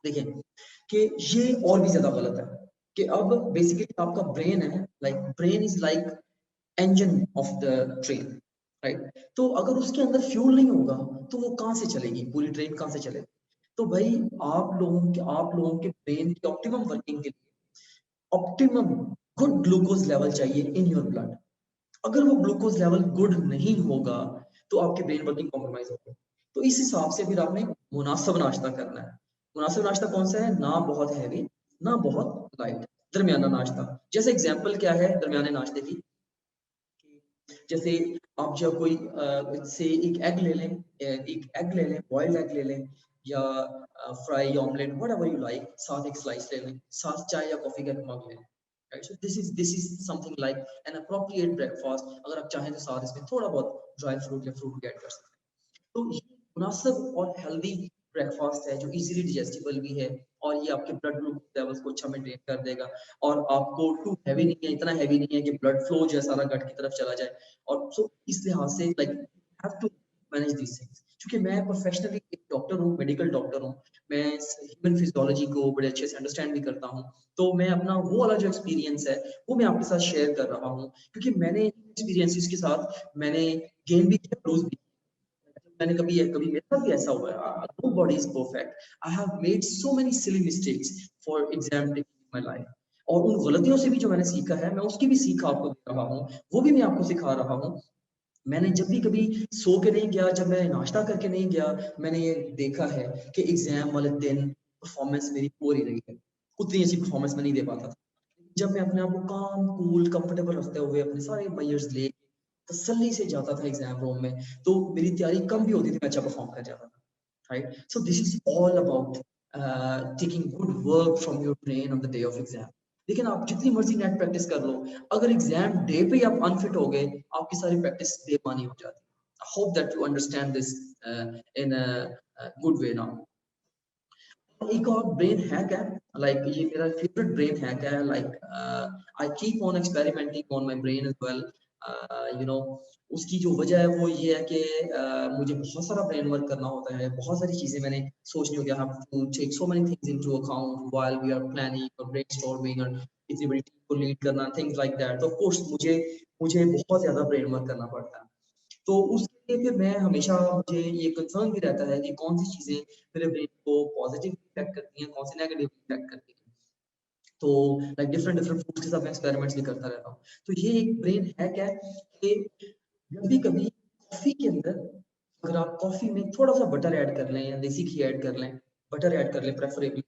देखिए कि ये और भी ज्यादा गलत है कि अब बेसिकली आपका ब्रेन है, like brain is like engine of the train, right. तो अगर उसके अंदर फ्यूल नहीं होगा तो वो कहाँ से चलेगी, पूरी ट्रेन कहाँ से चलेगी. तो भाई आप लोगों के ब्रेन की ऑप्टिमम वर्किंग के लिए ऑप्टिमम गुड ग्लूकोज लेवल चाहिए इन योर ब्लड. अगर वो ग्लूकोज लेवल गुड नहीं होगा तो आपके ब्रेन वर्किंग कॉम्प्रोमाइज होगी. तो इस हिसाब से फिर आपने मुनासिब नाश्ता करना है. मुनासिब नाश्ता कौन सा है, ना बहुत हैवी ना बहुत लाइट, दरमियाना नाश्ता. जैसे एग्जांपल क्या है दरमियाने नाश्ते की, जैसे आप जब कोई से एक एग ले लें, बॉइल्ड एग ले लें, या fry omelette what ever you like, साथ एक स्लाइस ले लें, साथ चाय या कॉफी का एक मग लें, right. So this is something like an appropriate breakfast. अगर आप चाहें तो साथ इसमें थोड़ा बहुत ड्राई फ्रूट या फ्रूट भी ऐड कर सकते हैं. तो ये मुनासिब और हेल्दी ब्रेकफास्ट है जो इजीली डिजेस्टिबल भी है, और ये आपके ब्लड ग्लूकोज लेवल्स को अच्छा मेंटेन कर देगा, और आपको टू हैवी नहीं है, इतना हैवी नहीं है कि ब्लड फ्लो जो है सारा गट की तरफ चला जाए. और सो इस लिहाज से like have to manage these things. क्योंकि मैं प्रोफेशनली एक डॉक्टर हूँ, मेडिकल डॉक्टर हूँ, मैं ह्यूमन फिजियोलॉजी को बड़े अच्छे से अंडरस्टैंड भी करता हूँ, तो मैं अपना वो वाला जो एक्सपीरियंस है वो मैं आपके साथ शेयर कर रहा हूँ, क्योंकि मैंने एक्सपीरियंसेस के साथ मैंने गेन भी किया, लूज भी. मैंने कभी मेरे साथ भी ऐसा हुआ है, nobody is perfect. I have made so many silly mistakes for exam taking in my life. और उन गलतियों से भी जो मैंने सीखा है, मैं उसकी भी सीख आपको दे रहा हूँ, वो भी मैं आपको सिखा रहा हूँ. मैंने जब भी कभी सो के नहीं गया, जब मैं नाश्ता करके नहीं गया, मैंने ये देखा है कि एग्जाम वाले दिन परफॉर्मेंस मेरी हो ही रही है, उतनी अच्छी परफॉर्मेंस मैं नहीं दे पाता था. जब मैं अपने आप को काम कूल कंफर्टेबल रखते हुए अपने सारे मेजर्स ले तसल्ली से जाता था एग्जाम रूम में, तो मेरी तैयारी कम भी होती थी, मैं अच्छा परफॉर्म कर जाता था, right. So this is all about taking good work from your brain on the day of exam. लेकिन आप जितनी मर्जी नेट प्रैक्टिस कर लो, अगर एग्जाम डे पे ही आप अनफिट हो गए, आपकी सारी प्रैक्टिस बेमानी हो जाती है. I hope that you understand this in a good way now. एक और ब्रेन हैक है, लाइक ये मेरा फेवरेट ब्रेन हैक है, like I keep on experimenting on my brain as well. You know उसकी जो वजह है वो ये है कि मुझे बहुत सारा ब्रेन वर्क करना होता है, बहुत सारी चीजें मैंने सोचनी होती है, have to take so many things into account while we are planning और ब्रेनस्टॉर्मिंग और इतनी बड़ी टीम को लीड करना, थिंग्स लाइक दैट. तो ऑफ कोर्स मुझे मुझे बहुत ज्यादा ब्रेन वर्क करना पड़ता है. तो उसके लिए फिर मैं हमेशा मुझे ये कंसर्न भी रहता है कि कौन सी चीजें मेरे ब्रेन को पॉजिटिव इफेक्ट करती हैं, कौन सी नेगेटिव इफेक्ट करती हैं. तो लाइक डिफरेंट डिफरेंट फूड्स के साथ मैं एक्सपेरिमेंट्स भी करता रहता हूँ। तो ये एक ब्रेन हैक है कि कभी कभी कॉफी के अंदर अगर आप कॉफी में थोड़ा सा बटर ऐड कर लें या देसी घी ऐड कर लें, बटर ऐड कर लें प्रेफरेबली,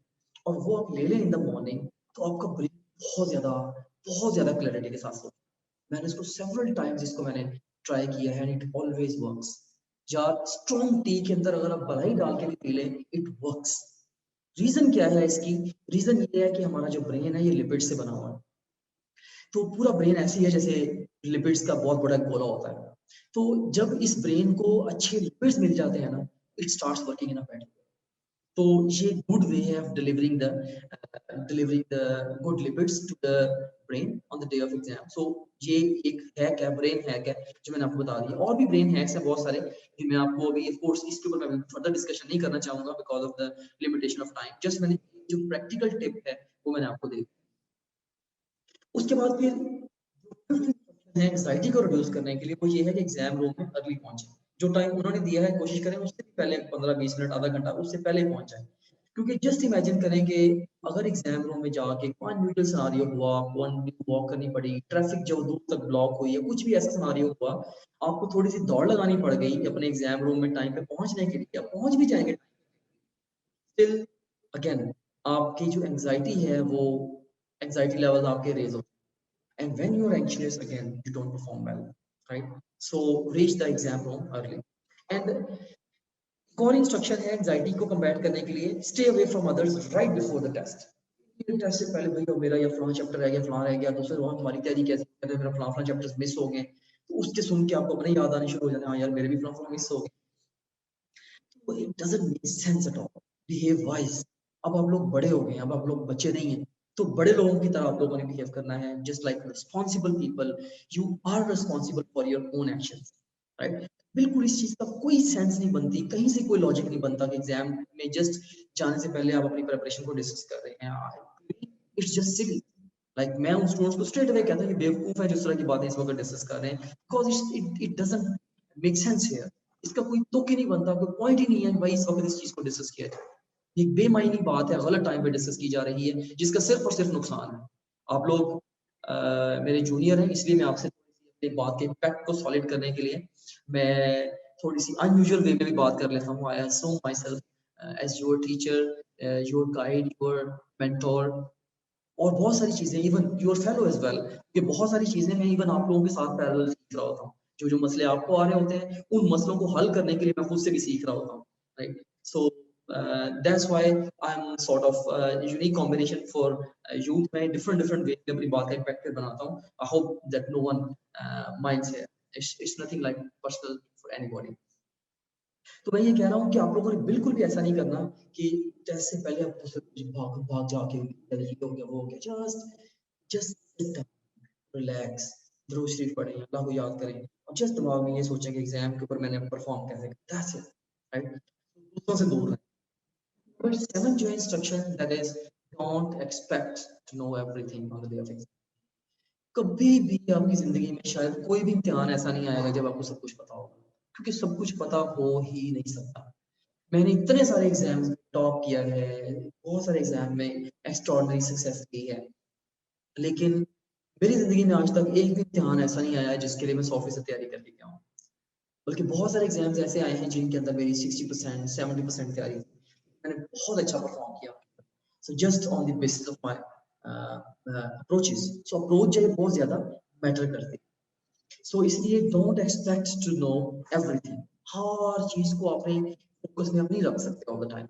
और वो आप ले लें इन द मॉर्निंग, तो आपका ब्रेन बहुत ज्यादा क्लैरिटी के साथ सोचता है। मैंने इसको सेवरल टाइम्स इसको मैंने ट्राई किया है एंड इट ऑलवेज वर्क्स। या स्ट्रॉन्ग टी के अंदर अगर आप मलाई डाल के भी पी लें, इट वर्क्स। रीजन क्या है इसकी? रीजन ये है कि हमारा जो ब्रेन है ये लिपिड से बना हुआ है। तो पूरा ब्रेन ऐसी है जैसे लिपिड्स का बहुत बड़ा गोला होता है। तो जब इस ब्रेन को अच्छे लिपिड्स मिल जाते हैं ना, it starts working in a better. तो ये गुड वे है of delivering the good lipids to the brain on the day of exam. So ये एक हैक है, ब्रेन हैक है, जो मैंने आपको बता दिया। और भी ब्रेन हैक्स हैं बहुत सारे, जो मैं आपको अभी ऑफ कोर्स इसके ऊपर मैं फर्दर डिस्कशन नहीं करना चाहूंगा because of the limitation of time. Just मैंने जो प्रैक्टिकल टिप है वो मैंने आपको दी। उसके बाद फिर है एंजाइटी को रिड्यूस करने के लिए, वो ये है कि एग्जाम रूम में अर्ली पहुंचे। जो टाइम उन्होंने दिया है कोशिश करें उससे भी पहले 15-20 मिनट आधा घंटा उससे पहले पहुंच जाए। क्योंकि जस्ट इमेजिन करें कि अगर एग्जाम रूम में जाके कोई अनयूजुअल सिनेरियो हुआ, आपको वॉक करनी पड़ी, ट्रैफिक जो दूर तक ब्लॉक हुई है, कुछ भी ऐसा सिनेरियो हुआ, आपको थोड़ी सी दौड़ लगानी पड़ गई अपने एग्जाम रूम में टाइम पे पहुंचने के लिए, आप पहुंच भी जाएंगे स्टिल अगेन आपकी जो एंजाइटी है वो एंजाइटी लेवल आपके रेज हो। And when you're anxious, again, you don't perform well, right? So reach the exam room early. And एक और इंस्ट्रक्शन है एंजाइटी को कम्बैट करने के लिए, stay away from others right before the test. Test से पहले भैया मेरा ये फलाना चैप्टर रह गया, फलाना रह गया, दूसरे वहाँ तुम्हारी तैयारी कैसे कर रहे, मेरा फलाना चैप्टर्स मिस हो गए, तो उसके सुन के आपको अपने याद आने शुरू हो जाते हैं, हाँ यार मेरे भी फलाना मिस हो गए। तो it doesn't make sense at all, behave wise. अब आप लोग बड़े हो गए हैं, अब आप लोग बच्चे नहीं हैं, तो बड़े लोगों की तरह आप लोगों ने बिहेव करना है, just like responsible people. You are responsible for your own actions, right? बिल्कुल इस चीज का कोई सेंस नहीं बनती, कहीं से कोई लॉजिक नहीं बनता कि एग्जाम में जस्ट जाने से पहले आप अपनी प्रिपरेशन को डिस्कस कर रहे हैं। It's just silly. लाइक मैं उन स्टूडेंट्स को स्ट्रेट अवे कहता हूं कि बेवकूफ है जिस तरह की बातें इस वक्त डिस्कस कर रहे हैं, because it doesn't make sense here. इसका कोई तुक ही नहीं बनता, कोई पॉइंट ही नहीं है कि भाई इस वक्त इस चीज को डिस्कस किया जाए। ये बेमायनी बात है, गलत टाइम पे डिस्कस की जा रही है, जिसका सिर्फ और सिर्फ नुकसान है। आप लोग मेरे जूनियर हैं, इसलिए मैं आपसे अपनी बात के इम्पैक्ट को सॉलिड करने के लिए मैं थोड़ी सी अनयूजुअल वे में भी बात कर लेता हूँ। आई assume myself as your teacher, your guide, your mentor, और बहुत सारी चीजें, even your fellow as well. ये बहुत सारी चीजें मैं इवन आप लोगों के साथ पैरेलल सीख रहा होता हूँ। जो जो मसले आपको आ रहे होते हैं, उन मसलों को हल करने के लिए मैं खुद से भी सीख रहा होता हूँ, right? So that's why I am sort of unique combination for youth. मैं डिफरेंट डिफरेंट वे में अपनी बात का इम्पैक्ट बनाता हूँ। I hope that no one minds here, it's nothing like personal for anybody. तो मैं ये कह रहा हूँ कि आप लोगों ने बिल्कुल भी ऐसा नहीं करना कि टेस्ट से पहले आप दूसरे भाग भाग जाके ये हो गया वो हो गया। जस्ट जस्ट रिलैक्स, दुरूद शरीफ पढ़ें, अल्लाह को याद करें, और जस्ट दिमाग में ये सोचें कि एग्जाम के ऊपर मैंने परफॉर्म कैसे करना, दैट्स इट, राइट? दूसरों से दूर रहें। बट सेवन जो instruction that is don't expect to know everything on the day of exam. कभी भी आपकी जिंदगी में शायद कोई भी इम्तिहान ऐसा नहीं आएगा जब आपको सब कुछ पता होगा, क्योंकि सब कुछ पता हो ही नहीं सकता। मैंने इतने सारे एग्जाम्स में टॉप किया है, बहुत सारे एग्जाम में एक्स्ट्राऑर्डिनरी सक्सेस की है, लेकिन मेरी जिंदगी में आज तक एक भी इम्तिहान ऐसा नहीं आया जिसके लिए मैं 100% तैयारी करके गया हूँ। बल्कि बहुत सारे एग्जाम्स ऐसे आए हैं जिनके अंदर मेरी 60% 70% तैयारी थी, मैंने बहुत अच्छा परफॉर्म किया। So just on the basis of my approaches. So approach जो है बहुत ज्यादा मैटर करती है। सो इसलिए don't expect to know everything. हर चीज को अपने फोकस में आप नहीं रख सकते ऑल द टाइम।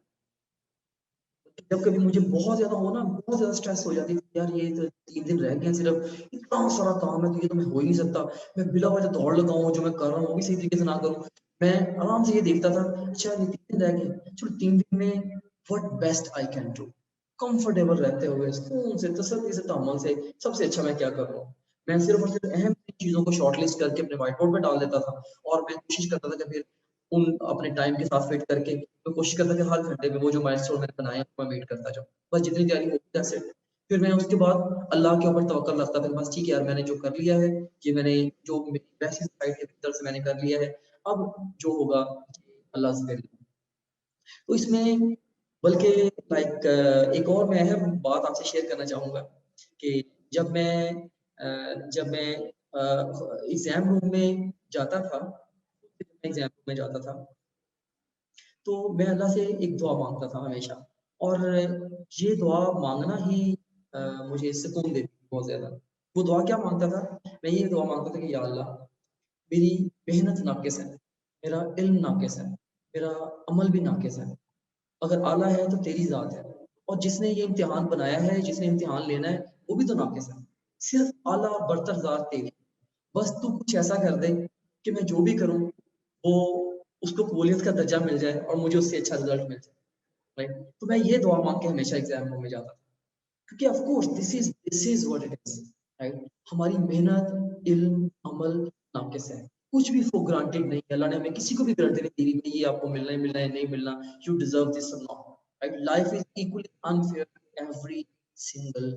जब कभी मुझे बहुत ज्यादा हो ना, बहुत ज्यादा स्ट्रेस हो जाती है, यार ये तो 3 दिन रह गए सिर्फ, इतना सारा काम है, तो ये तो मैं हो ही नहीं सकता, मैं बिला वजह दौड़ लगाऊं, जो मैं कर रहा हूँ वो भी सही तरीके से ना करूं। मैं आराम से ये देखता था, अच्छा ये 3 दिन रह गए, चलो 3 दिन में what best I can do, comfortable रहते हुए सुकून से तसल्ली से तहम्मुल से सबसे अच्छा मैं क्या कर रहा हूँ। मैं सिर्फ और सिर्फ अहम चीजों को शॉर्टलिस्ट करके अपने व्हाइट बोर्ड पे डाल देता था, और मैं कोशिश करता था कि फिर उन अपने टाइम के साथ फिट करके मैं कोशिश करता था कि हर घंटे में वो जो माइलस्टोन मैंने बनाए मैं मीट करता जाऊं। बस जितनी तैयारी होती दैट्स इट। फिर मैं उसके बाद अल्लाह के ऊपर तवक्कल रखता था, बस ठीक है यार मैंने जो कर लिया है, ये मैंने जो बेस्ट साइड के भीतर से मैंने कर लिया है, अब जो होगा अल्लाह से। तो इसमें बल्कि लाइक एक और मैं अहम बात आपसे शेयर करना चाहूँगा कि जब मैं एग्जाम रूम में जाता था, तो मैं अल्लाह से एक दुआ मांगता था हमेशा, और ये दुआ मांगना ही मुझे सुकून देती थी बहुत ज़्यादा। वो दुआ क्या मांगता था? मैं ये दुआ मांगता था कि या अल्लाह, मेरी मेहनत नाक़िस है, मेरा इल्म नाक़िस है, मेरा अमल भी नाक़िस है। अगर आला है तो तेरी ज़ात है, और जिसने ये इम्तिहान बनाया है, जिसने इम्तिहान लेना है, वो भी तो नाक़िस है। सिर्फ़ आला बरतर ज़ात तेरी। बस तू कुछ ऐसा कर दे कि मैं जो भी करूँ, वो उसको कबूलियत का दर्जा मिल जाए और मुझे उससे अच्छा रिज़ल्ट मिल जाए, राइट? तो मैं ये दुआ माँग के हमेशा एग्ज़ाम रूम में जाता था। क्योंकि of course this is what it is, right? हमारी मेहनत, इल्म, अमल नाक़िस है। कुछ भी फॉर ग्रांटेड नहीं है। अल्लाह ने हमें किसी को भी गारंटी नहीं दी कि ये आपको मिलना ही मिलना है, नहीं मिलना, यू डिज़र्व दिस और not, right? Life is equally unfair to every single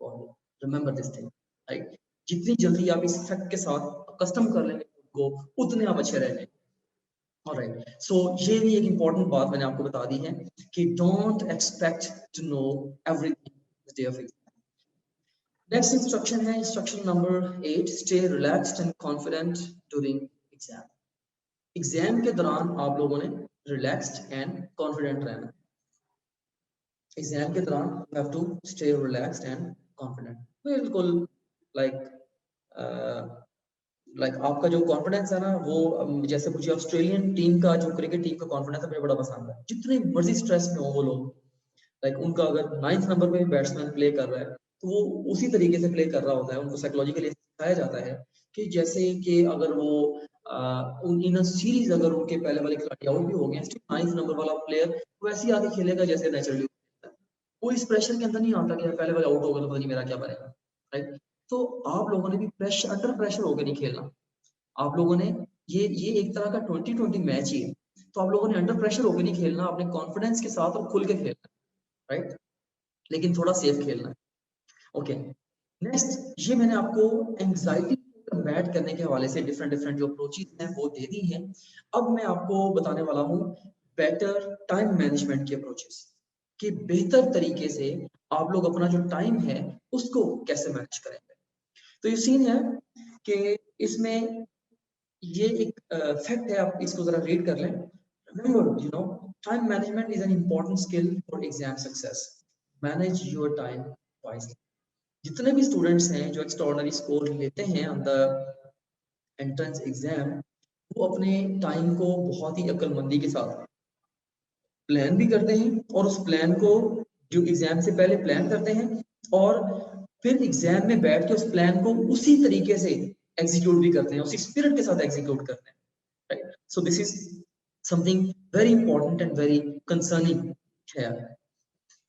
one. Remember this thing, right? जितनी जल्दी आप इस फैक्ट के साथ कस्टम कर लेंगे खुद को, उतने आप अच्छे रहेंगे। ऑलराइट, सो ये भी एक इम्पोर्टेंट बात मैंने आपको बता दी है कि don't expect to know everything the day of exam. Next instruction है instruction number 8, stay relaxed and confident during exam. Exam के दौरान आप लोगों ने रिलैक्स्ड एंड कॉन्फिडेंट रहना। एग्जाम के दौरान you have to stay relaxed and confident. बिल्कुल लाइक आपका जो कॉन्फिडेंस है ना, वो जैसे मुझे ऑस्ट्रेलियन टीम का, जो क्रिकेट टीम का कॉन्फिडेंस है, मुझे बड़ा पसंद है। जितने मर्जी स्ट्रेस में हो वो लोग, लाइक उनका अगर 9th नंबर पे बैट्समैन प्ले कर रहा है, तो वो उसी तरीके से प्ले कर रहा होता है। उनको साइकोलॉजिकली सिखाया जाता है कि जैसे कि अगर वो इन अ सीरीज अगर उनके पहले वाले खिलाड़ी आउट भी हो गए, स्टिल 9th नंबर वाला प्लेयर वैसे ही आके खेलेगा जैसे नेचुरली। वो इस प्रेशर के अंदर नहीं आता कि पहले वाले आउट हो गए तो पता नहीं मेरा क्या बनेगा, राइट? तो आप लोगों ने भी प्रेशर, अंडर प्रेशर होकर नहीं खेलना। आप लोगों ने ये एक तरह का 2020 मैच ही है, तो आप लोगों ने अंडर प्रेशर होकर नहीं खेलना, अपने कॉन्फिडेंस के साथ और खुल के खेलना, राइट? लेकिन थोड़ा सेफ खेलना है। ओके, नेक्स्ट ये मैंने आपको एंजाइटी कम्बैट करने के हवाले से डिफरेंट डिफरेंट जो अप्रोचेस हैं वो दे दी हैं। अब मैं आपको बताने वाला हूँ बेटर टाइम मैनेजमेंट की अप्रोचेस, कि बेहतर तरीके से आप लोग अपना जो टाइम है उसको कैसे मैनेज करेंगे। तो ये सीन है कि इसमें ये एक फैक्ट है, आप इसको जरा रीड कर लें। Remember, time management is an important skill for exam success. Manage your time wisely. जितने भी स्टूडेंट्स हैं जो एक्स्ट्राऑर्डिनरी स्कोर लेते हैं ऑन द एंट्रेंस एग्जाम, वो अपने टाइम को बहुत ही अक्लमंदी के साथ प्लान भी करते हैं, और उस प्लान को जो एग्जाम से पहले प्लान करते हैं, और फिर एग्जाम में बैठ के उस प्लान को उसी तरीके से एग्जीक्यूट भी करते हैं, उसी स्पिरिट के साथ एग्जीक्यूट करते हैं, right? So this is something very important and very concerning है।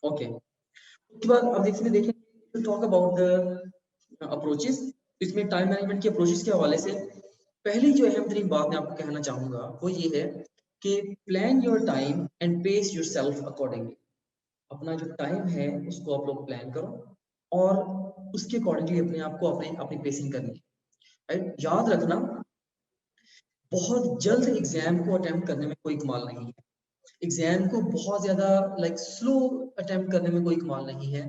ओके, उसके बाद अब इसमें देखें, टॉक अबाउट द अप्रोचेस। इसमें टाइम मैनेजमेंट की अप्रोचेस के हवाले से पहली जो अहम तरीन बात मैं आपको कहना चाहूंगा वो ये है कि plan your time and pace yourself accordingly. अपना जो टाइम है उसको आप लोग प्लान करो और उसके अकॉर्डिंगली अपने आप को अपने अपनी पेसिंग करनी है, राइट? याद रखना, बहुत जल्द एग्जाम को अटेम्प्ट करने में कोई कमाल नहीं है। एग्जाम को बहुत ज्यादा लाइक स्लो अटेम्प्ट करने में कोई कमाल नहीं है।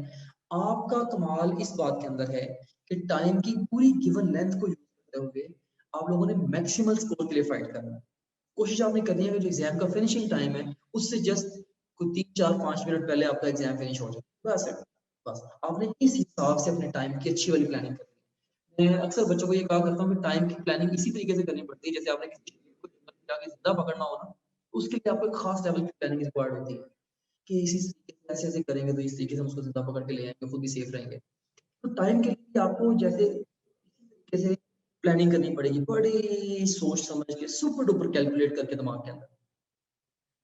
आपका कमाल इस बात के अंदर है कि टाइम की पूरी गिवन लेंथ को यूज करते हुए आप लोगों ने मैक्सिमल स्कोर के लिए फाइट करना है। कोशिश आपने करनी है कि जो एग्जाम का फिनिशिंग टाइम है उससे जस्ट कोई 3 4 5 मिनट पहले आपका एग्जाम फिनिश हो जाए, बस है। बस आपने इस हिसाब से अपने टाइम की अच्छी वाली प्लानिंग करनी है। मैं अक्सर बच्चों को ये कहा करता हूँ कि टाइम की प्लानिंग इसी तरीके से करनी पड़ती है, जैसे आपने किसी चीज को जाके जिंदा पकड़ना हो ना, उसके लिए आपको एक खास लेवल की प्लानिंग रिक्वायर्ड होती है कि इसी ऐसे ऐसे करेंगे तो इस तरीके से हम उसको जिंदा पकड़ के ले आएंगे, खुद भी सेफ रहेंगे। तो टाइम के लिए आपको जैसे कैसे प्लानिंग करनी पड़ेगी, बड़ी सोच समझ के सुपर डुपर कैलकुलेट करके दिमाग के अंदर।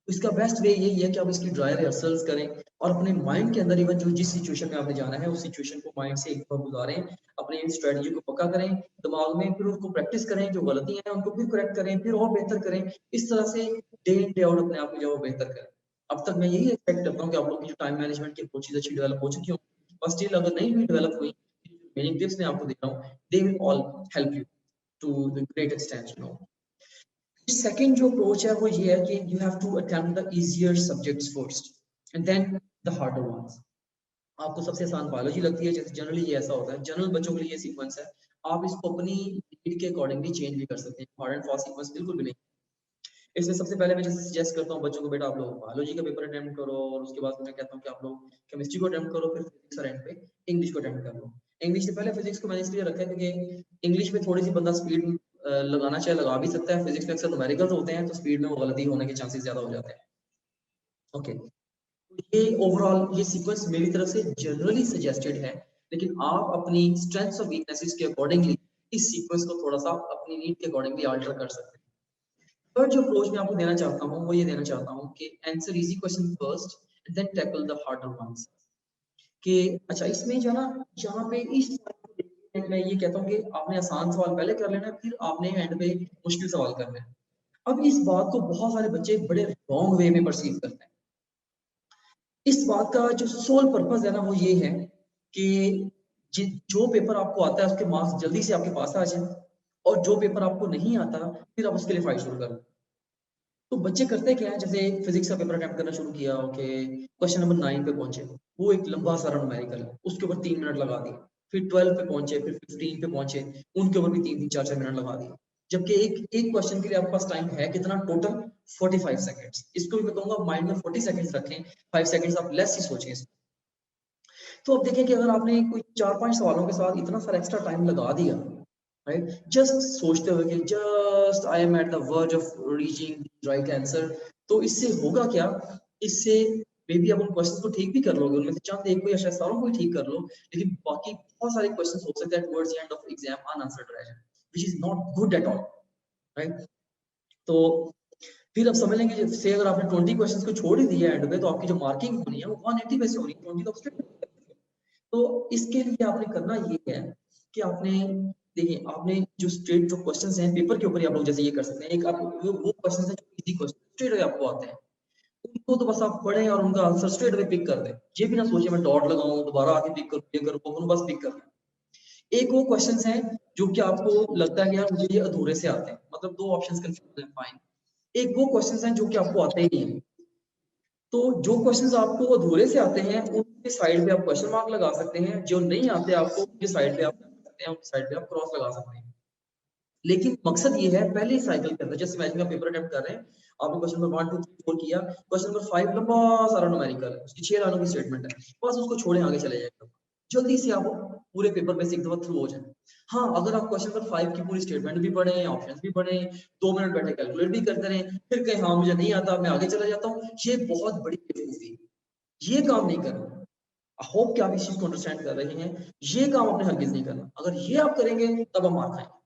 इसका बेस्ट वे यही है कि आप इसकी ड्राई रिहर्सल्स करें और अपने माइंड के अंदर इवन जो जिस सिचुएशन में आपने जाना है उस सिचुएशन को माइंड से एक बार गुजारें, अपने स्ट्रेटजी को पक्का करें दिमाग में, फिर उसको प्रैक्टिस करें, जो गलतियां हैं उनको फिर करेक्ट करें, फिर और बेहतर करें। इस तरह से डे इन डे आउट अपने आप को जो बेहतर करें। अब तक मैं यही एक्सपेक्ट करता हूँ कि आप लोग की जो टाइम मैनेजमेंट की अप्रोचेज अच्छी डेवलप हो चुकी हो, बस स्टिल अगर नहीं भी डेवलप हुई, मेनी टिप्स मैं आपको दे रहा हूँ, they will all help you to the great extent. Second जो अप्रोच है वो ये है कि you have to attempt the easier subjects first. And then the harder ones. आपको सबसे आसान बायोलॉजी लगती है, जैसे जनरली ये ऐसा होता है, जनरल बच्चों के लिए ये सीक्वेंस है, आप इसको अपनी नीड के अकॉर्डिंगली चेंज भी कर सकते हैं, हार्ड एंड फास्ट सीक्वेंस बिल्कुल भी नहीं। इसलिए सबसे पहले मैं जैसे सजेस्ट करता हूँ बच्चों को, बेटा आप लोग बायोलॉजी का पेपर अटेम्प्ट करो, और उसके बाद मैं कहता हूँ कि आप लोग केमिस्ट्री को अटेम्प्ट करो, फिर फिजिक्स और एंड पे इंग्लिश को अटेम्प्ट कर लो। इंग्लिश से पहले फिजिक्स को मैंने इसलिए रखा है क्योंकि इंग्लिश में थोड़ी सी बंदा स्पीड लगाना चाहे लगा भी सकता है, फिजिक्स में अक्सर न्यूमेरिकल्स होते हैं तो स्पीड में वो गलती होने के चांसेस ज्यादा हो जाते हैं। ओके, ये ओवरऑल ये सीक्वेंस मेरी तरफ से जनरली सजेस्टेड है, लेकिन आप अपनी स्ट्रेंथ्स और वीकनेसेस के अकॉर्डिंगली इस सीक्वेंस को थोड़ा सा अपनी नीड के अकॉर्डिंगली अल्टर कर सकते हैं। थर्ड जो अप्रोच मैं आपको देना चाहता हूँ वो ये देना चाहता हूँ कि answer easy question first and then tackle the harder ones. कि अच्छा इसमें जो ना यहाँ पे इस मैं ये कहता हूँ कि आपने आसान सवाल पहले कर लेना है, फिर आपने एंड पे मुश्किल सवाल करना है। अब इस बात को बहुत सारे बच्चे बड़े रॉन्ग वे में परसीव करते हैं। इस बात का जो सोल पर्पस है ना वो ये है कि जो पेपर आपको आता है उसके मार्क्स जल्दी से आपके पास आ जाए, और जो पेपर आपको नहीं आता फिर आप उसके लिए फाइट शुरू करो। तो बच्चे करते क्या है, जैसे फिजिक्स का पेपर अटेम्प्ट करना शुरू किया, ओके क्वेश्चन नंबर 9 पे पहुंचे, वो एक लंबा सारा न्यूमेरिकल है, उसके ऊपर 3 मिनट लगा दिए, फिर 12 पे पहुंचे, फिर 15 पे पहुंचे, उनके ऊपर भी 3-3 4-4 मिनट लगा दिए, जबकि एक एक क्वेश्चन के लिए आपके पास टाइम है कितना टोटल 45 सेकंड्स। इसको भी मैं कहूंगा माइंड में 40 सेकंड्स रखें, 5 सेकंड्स आप लेस ही सोचें इसको। तो अब देखें कि अगर आपने कोई 4-5 सवालों के साथ इतना सारा एक्स्ट्रा टाइम लगा दिया, राइट, जस्ट सोचते हुए कि just I am at the verge of reaching right answer, तो इससे होगा क्या, इससे मे बी आप उन क्वेश्चंस को ठीक भी कर लोगे, उनमें से चंद एक को या शायद सारों को ही ठीक कर लो, लेकिन बाकी बहुत सारे क्वेश्चंस हो सकते हैं towards the end of exam unanswered रह जाए, which is not good at all, right. तो फिर आप समझ लेंगे से अगर आपने 20 क्वेश्चंस को छोड़ ही दिया एंड पे, तो आपकी जो मार्किंग होनी है वो 180 पे से होनी है, 20 तो। तो इसके लिए आपने करना ये है कि आपने देखिए, आपने जो स्ट्रेट जो क्वेश्चंस हैं पेपर के ऊपर ही आप लोग जैसे ये कर सकते हैं, एक आप वो क्वेश्चंस हैं जो इजी क्वेश्चन स्ट्रेट अवे आपको आते हैं, उनको तो बस आप पढ़ें और उनका आंसर स्ट्रेट अवे पिक कर दें, ये भी ना सोचिए मैं डॉट लगाऊं दोबारा आके पिक करूं, ये करूं, उनको बस पिक कर दें। एक वो क्वेश्चंस हैं जो कि आपको लगता है कि यार मुझे ये अधूरे से आते हैं, मतलब दो ऑप्शंस कंफ्यूज हैं, फाइन। एक वो क्वेश्चंस हैं जो कि आपको आते ही नहीं है, तो जो क्वेश्चंस आपको अधूरे से आते हैं उनके साइड पे आप क्वेश्चन मार्क लगा सकते हैं, जो नहीं आते आपको उनके साइड पे आप सकते हैं, उनके साइड पे आप क्रॉस लगा सकते हैं। लेकिन मकसद ये है पहले साइकिल के अंदर, जैसे इमेजिन आप पेपर अटेम्प्ट कर रहे हैं, आपने क्वेश्चन नंबर 1 2 3 4 किया, क्वेश्चन नंबर 5 लंबा सारा न्यूमेरिकल है, उसकी 6 लाइनों की स्टेटमेंट है, बस उसको छोड़े आगे चले जाएगा, जल्दी से आप पूरे पेपर में से एक दफा थ्रू हो जाए। हाँ, अगर आप क्वेश्चन नंबर 5 की पूरी स्टेटमेंट भी पढ़े, ऑप्शंस भी पढ़े, 2 मिनट बैठे कैलकुलेट भी करते रहे, फिर कहें हाँ मुझे नहीं आता मैं आगे चला जाता हूँ, ये बहुत बड़ी बेवकूफी, ये काम नहीं करना। आई होप कि आप इस चीज को अंडरस्टैंड कर रहे हैं, ये काम आपने हरगिज नहीं करना, अगर ये आप करेंगे तब हम मार खाएंगे,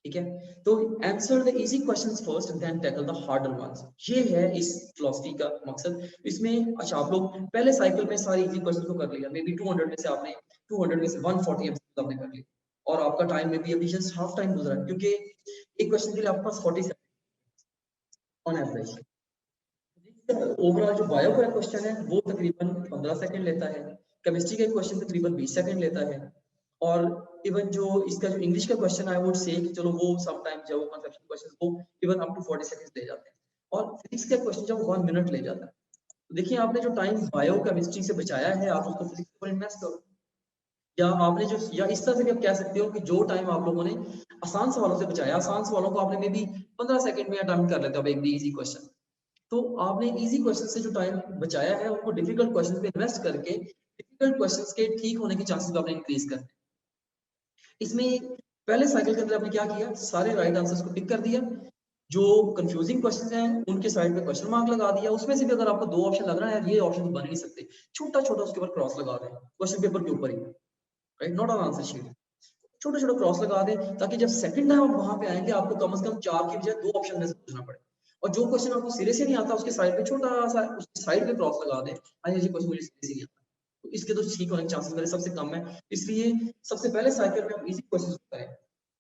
ठीक है। तो answer the easy questions first and then tackle the harder ones, ये है इस फिलॉसफी का मकसद। इसमें अच्छा आप लोग पहले साइकिल में सारी इजी क्वेश्चन को कर लिया, मे बी 200 में से आपने 200 में से 140 एमसीक्यू आपने कर लिया, और आपका टाइम में भी अभी जस्ट हाफ टाइम गुजरा है, क्योंकि एक क्वेश्चन के लिए आपके पास 40 सेकंड ऑन एवरेज। ओवरऑल जो बायो का क्वेश्चन है वो तकरीबन 15 सेकंड लेता है, केमिस्ट्री का क्वेश्चन तकरीबन 20 सेकंड लेता है, और इवन जो इसका जो इंग्लिश का क्वेश्चन आई वुड से चलो वो सम टाइम जब वो कंसेप्शन क्वेश्चन वो इवन अप टू 40 सेकंड्स ले जाते हैं, और फिजिक्स का क्वेश्चन जब 1 मिनट ले जाता है। तो देखिए आपने जो टाइम बायो केमिस्ट्री से बचाया है आप उसको फिजिक्स पर इन्वेस्ट करो, या आपने जो या इस तरह से भी आप कह सकते हो कि जो टाइम आप लोगों ने आसान सवालों से बचाया, आसान सवालों को आपने मे बी 15 सेकंड में अटेम्प्ट कर लेते हो एक भी इजी क्वेश्चन, तो आपने इजी क्वेश्चन से जो टाइम बचाया है उनको डिफिकल्ट क्वेश्चन पे इन्वेस्ट करके डिफिकल्ट क्वेश्चंस के ठीक होने के चांसेस आपने इंक्रीज करते हैं। इसमें पहले साइकिल के अंदर आपने क्या किया, सारे राइट आंसर्स को पिक कर दिया, जो कंफ्यूजिंग क्वेश्चंस हैं उनके साइड पे क्वेश्चन मार्क लगा दिया, उसमें से भी अगर आपको 2 ऑप्शन लग रहा है ये ऑप्शन बन ही नहीं सकते, छोटा छोटा उसके ऊपर क्रॉस लगा दें क्वेश्चन पेपर के ऊपर ही, right, not on answer sheet, छोटा छोटा क्रॉस लगा दें, ताकि जब सेकंड टाइम आप वहां पे आएंगे आपको कम से कम 4 की बजाय 2 ऑप्शन में से पूछना पड़े, और जो क्वेश्चन आपको सिरे से नहीं आता उसके साइड पे छोटा सा उसके साइड पे क्रॉस लगा दें, हाँ ये क्वेश्चन मुझे सिरे से नहीं आता, तो इसके तो ठीक होने के चांसेस मेरे सबसे कम है। इसलिए सबसे पहले साइकिल में आप इजी क्वेश्चंस करें,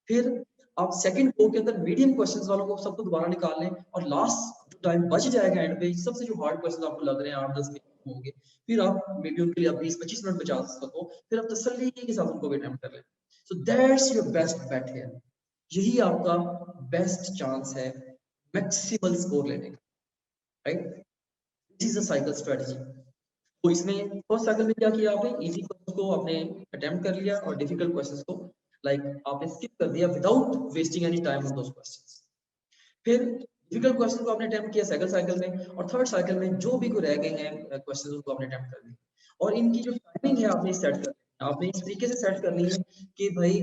फिर आप सेकंड को के अंदर मीडियम क्वेश्चंस वालों को सबको दोबारा निकाल लें, और लास्ट जो टाइम बच जाएगा एंड पे सबसे जो हार्ड क्वेश्चन आपको लग रहे हैं 8-10 मिनट होंगे, फिर आप मे बी उनके लिए आप 20-25 मिनट बचा सको, फिर आप तसल्ली के साथ उनको अटेम्प्ट कर लें। So that's your best bet here, यही आपका बेस्ट चांस है मैक्सिमल स्कोर लेने का, right, this is a cycle strategy. तो इसमें फर्स्ट साइकिल में क्या किया आपने, इजी क्वेश्चन को आपने अटेम्प्ट कर लिया और डिफिकल्ट क्वेश्चंस को आपने स्किप कर दिया without wasting any time on those questions. फिर डिफिकल्ट क्वेश्चन को आपने अटेम्प्ट किया सेकंड साइकिल में, और थर्ड साइकिल में जो भी कोई रह गए हैं क्वेश्चंस उनको आपने अटेम्प्ट कर लिया। और इनकी जो टाइमिंग है आपने सेट कर आपने इस तरीके से सेट करनी है कि भाई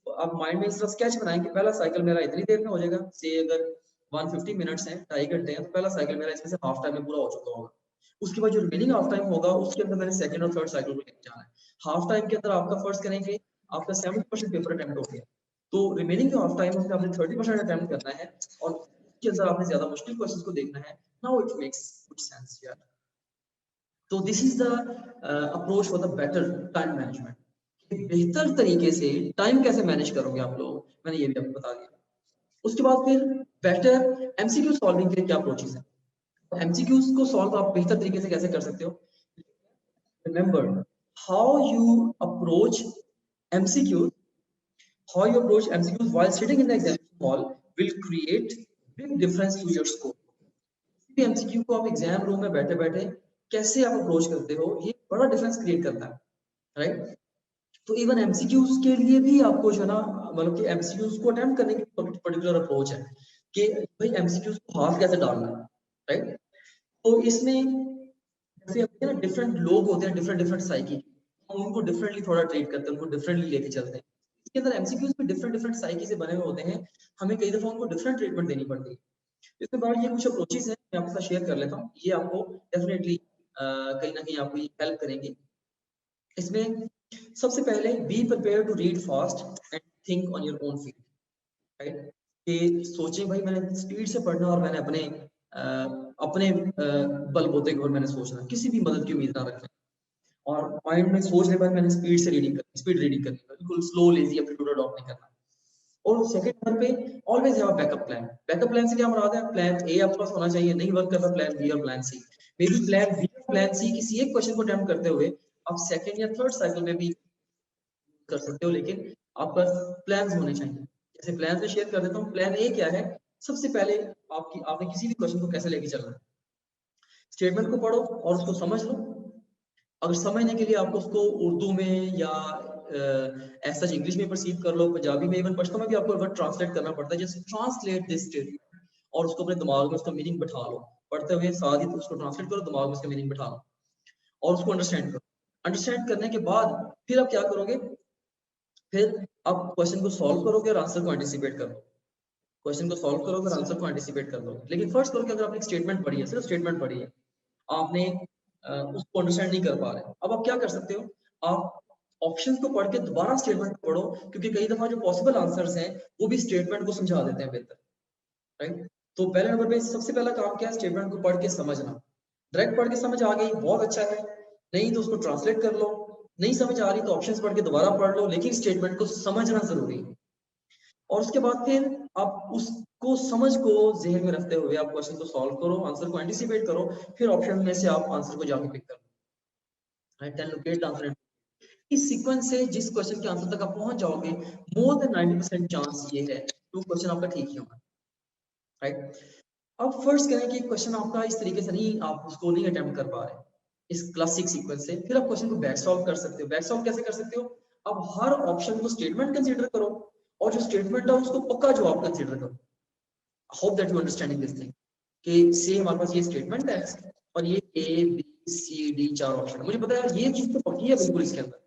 आप माइंड में इसका स्केच बनाएं कि पहला साइकिल मेरा इतनी देर में हो जाएगा, से अगर 150 मिनट्स हैं, 2.5 घंटे हैं, तो पहला साइकिल मेरा इसमें से हाफ टाइम में पूरा हो चुका होगा। उसके बाद जो रिमेनिंग हाफ टाइम होगा उसके अंदर मैंने सेकंड और थर्ड साइकिल को लेके जाना है। हाफ टाइम के अंदर आपका फर्स्ट करेंगे आपका 70% पेपर अटेम्प्ट हो गया, तो रिमेनिंग जो हाफ टाइम है उसमें आपने 30% अटेम्प्ट करना है और उसके अंदर आपने ज्यादा मुश्किल क्वेश्चंस को देखना है। Now it makes good sense यार। तो this is the approach for the better time management. बेहतर तरीके से टाइम कैसे मैनेज करोगे आप लोग, मैंने ये भी आपको बता दिया। उसके बाद फिर बेटर एमसीक्यू सॉल्विंग के क्या अप्रोचेस हैं। एमसीक्यूज को सॉल्व आप बेहतर तरीके से कैसे कर सकते हो। Remember how you approach MCQ, how you approach MCQs while sitting in the exam hall will create big difference to your score. MCQ को आप एग्जाम रूम में बैठे बैठे कैसे आप अप्रोच करते हो ये बड़ा डिफरेंस क्रिएट करता है, राइट। तो इवन एमसीक्यूज के लिए भी आपको जो है ना, मतलब कि एमसीक्यूज को अटेम्प्ट करने की पर्टिकुलर अप्रोच है कि भाई एमसीक्यूज को हाथ कैसे डालना है, राइट। तो इसमें जैसे ना डिफरेंट लोग होते हैं, डिफरेंट डिफरेंट साइकी, हम उनको डिफरेंटली थोड़ा ट्रीट करते हैं, उनको डिफरेंटली लेके चलते हैं। इसके अंदर एमसीक्यूज में डिफरेंट डिफरेंट साइकी से बने हुए होते हैं, हमें कई दफा उनको डिफरेंट ट्रीटमेंट देनी पड़ती है। इसके बाद ये कुछ अप्रोचेस हैं मैं आपके साथ शेयर कर लेता हूँ, ये आपको डेफिनेटली कहीं ना कहीं आपको ये हेल्प करेंगे। इसमें सबसे पहले be prepare to read fast and think on your own field, right. कि सोचें भाई मैंने स्पीड से पढ़ना और मैंने अपने बलबूते के ऊपर मैंने सोचना, किसी भी मदद की उम्मीद ना रखें और माइंड में सोच ले भाई मैंने स्पीड से रीडिंग करनी, स्पीड रीडिंग करनी, बिल्कुल स्लो लेजी एप्टीट्यूड अडॉप्ट नहीं करना। और सेकंड नंबर पे always have a backup plan. Backup plan से क्या मुराद है, प्लान ए आपके पास होना चाहिए, नहीं वर्क करता प्लान बी और plan C. Maybe plan B और प्लान सी किसी एक क्वेश्चन को अटेम्प्ट करते हुए आप सेकंड या थर्ड साइकिल में भी कर सकते हो, लेकिन आपका प्लान्स होने चाहिए। जैसे प्लान में शेयर कर देता हूँ, प्लान ए क्या है, सबसे पहले आपने किसी भी क्वेश्चन को कैसे लेके चलना है, स्टेटमेंट को पढ़ो और उसको समझ लो। अगर समझने के लिए आपको उसको उर्दू में या ऐसा इंग्लिश में परसीव कर लो, पंजाबी में, इवन पश्तो में भी आपको अगर ट्रांसलेट करना पड़ता है, जस्ट ट्रांसलेट दिस स्टेटमेंट और उसको अपने दिमाग में उसका मीनिंग बैठा लो, पढ़ते हुए साथ ही उसको ट्रांसलेट करो, दिमाग में उसका मीनिंग बैठा लो और उसको अंडरस्टैंड करो। अंडरस्टैंड करने के बाद फिर आप क्या करोगे, फिर आप क्वेश्चन को सॉल्व करोगे और आंसर को एंटिसिपेट करोगे। क्वेश्चन को सॉल्व करोगे और आंसर को एंटिसिपेट कर लोगे। लेकिन फर्स्ट करोगे अगर आपने स्टेटमेंट पढ़ी है, सिर्फ स्टेटमेंट पढ़ी है, आपने उसको अंडरस्टैंड नहीं कर पा रहे, अब आप क्या कर सकते हो, आप ऑप्शंस को पढ़ के दोबारा स्टेटमेंट पढ़ो, क्योंकि कई दफा जो पॉसिबल आंसर्स हैं वो भी स्टेटमेंट को समझा देते हैं बेहतर, राइट। तो पहले नंबर पे सबसे पहला काम क्या है, स्टेटमेंट को पढ़ के समझना। डायरेक्ट पढ़ के समझ आ गई बहुत अच्छा है, नहीं तो उसको ट्रांसलेट कर लो, नहीं समझ आ रही तो ऑप्शंस पढ़ के दोबारा पढ़ लो, लेकिन स्टेटमेंट को समझना जरूरी है। और उसके बाद फिर आप उसको समझ को जहन में रखते हुए आप क्वेश्चन को सॉल्व करो, आंसर को एंटिसिपेट करो, फिर ऑप्शन में से आप आंसर को जाके पिक करो, right. Then locate the answer. इस सीक्वेंस से जिस क्वेश्चन के आंसर तक आप पहुंच जाओगे, मोर देन 90% चांस ये है तो क्वेश्चन आपका ठीक ही होगा, राइट। अब फर्स्ट करें कि क्वेश्चन आपका इस तरीके से नहीं, आप उसको नहीं अटेम्प्ट कर पा रहे इस क्लासिक सीक्वेंस से, फिर आप क्वेश्चन को बैक सॉल्व कर सकते हो। बैक सॉल्व कैसे कर सकते हो, अब हर ऑप्शन को स्टेटमेंट कंसीडर करो और जो स्टेटमेंट है उसको पक्का जवाब कंसीडर करो। Hope that you understanding this thing कि से हमारे पास ये स्टेटमेंट है और ये A B C D 4 option है, मुझे पता है ये चीज तो पक्की है बिल्कुल इसके अंदर,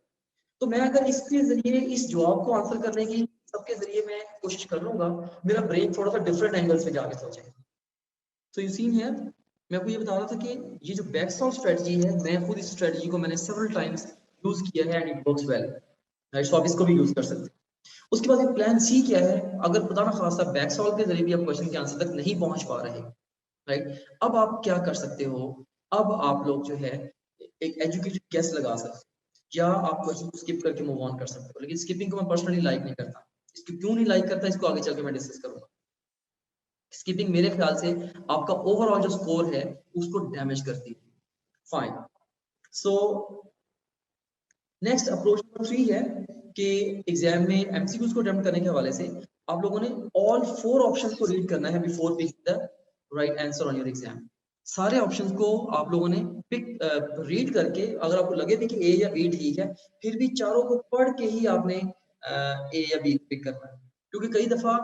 तो मैं अगर इसके जरिए इस जवाब को आंसर करने की सबके जरिए मैं कोशिश कर लूंगा, मेरा ब्रेन थोड़ा सा डिफरेंट एंगल से जाके सोचेगा। तो यू सीन है, मैं आपको ये बता रहा था कि ये जो बैक सॉल्व स्ट्रेटजी है, मैं खुद इस स्ट्रेटजी को मैंने सेवरल टाइम्स यूज किया है and it works well, right. So आप इसको भी यूज कर सकते हैं। उसके बाद प्लान सी क्या है, अगर खुदा ना खासा बैक सॉल्व के जरिए भी आप क्वेश्चन के आंसर तक नहीं पहुंच पा रहे, राइट, अब आप क्या कर सकते हो, अब आप लोग जो है एक एजुकेटेड गेस लगा सकते हो, या आप क्वेश्चन को स्किप करके मूव ऑन कर सकते हो। लेकिन स्किपिंग को मैं पर्सनली लाइक नहीं करता, इसको क्यों नहीं लाइक करता इसको आगे चल के मैं डिस्कस करूंगा। स्किपिंग मेरे ख्याल से आपका ओवरऑल जो स्कोर है उसको डैमेज करती है। Fine, so next approach number 3 है कि एग्जाम में एमसीक्यूज को अटेम्प्ट करने के हवाले से आप लोगों ने ऑल 4 ऑप्शंस को रीड करना है before picking the right answer on your exam. सारे ऑप्शंस को आप लोगों ने पिक रीड करके, अगर आपको लगे भी कि ए या बी ठीक है, फिर भी चारों को पढ़ के ही आपने ए या बी पिक करना है, क्योंकि कई दफा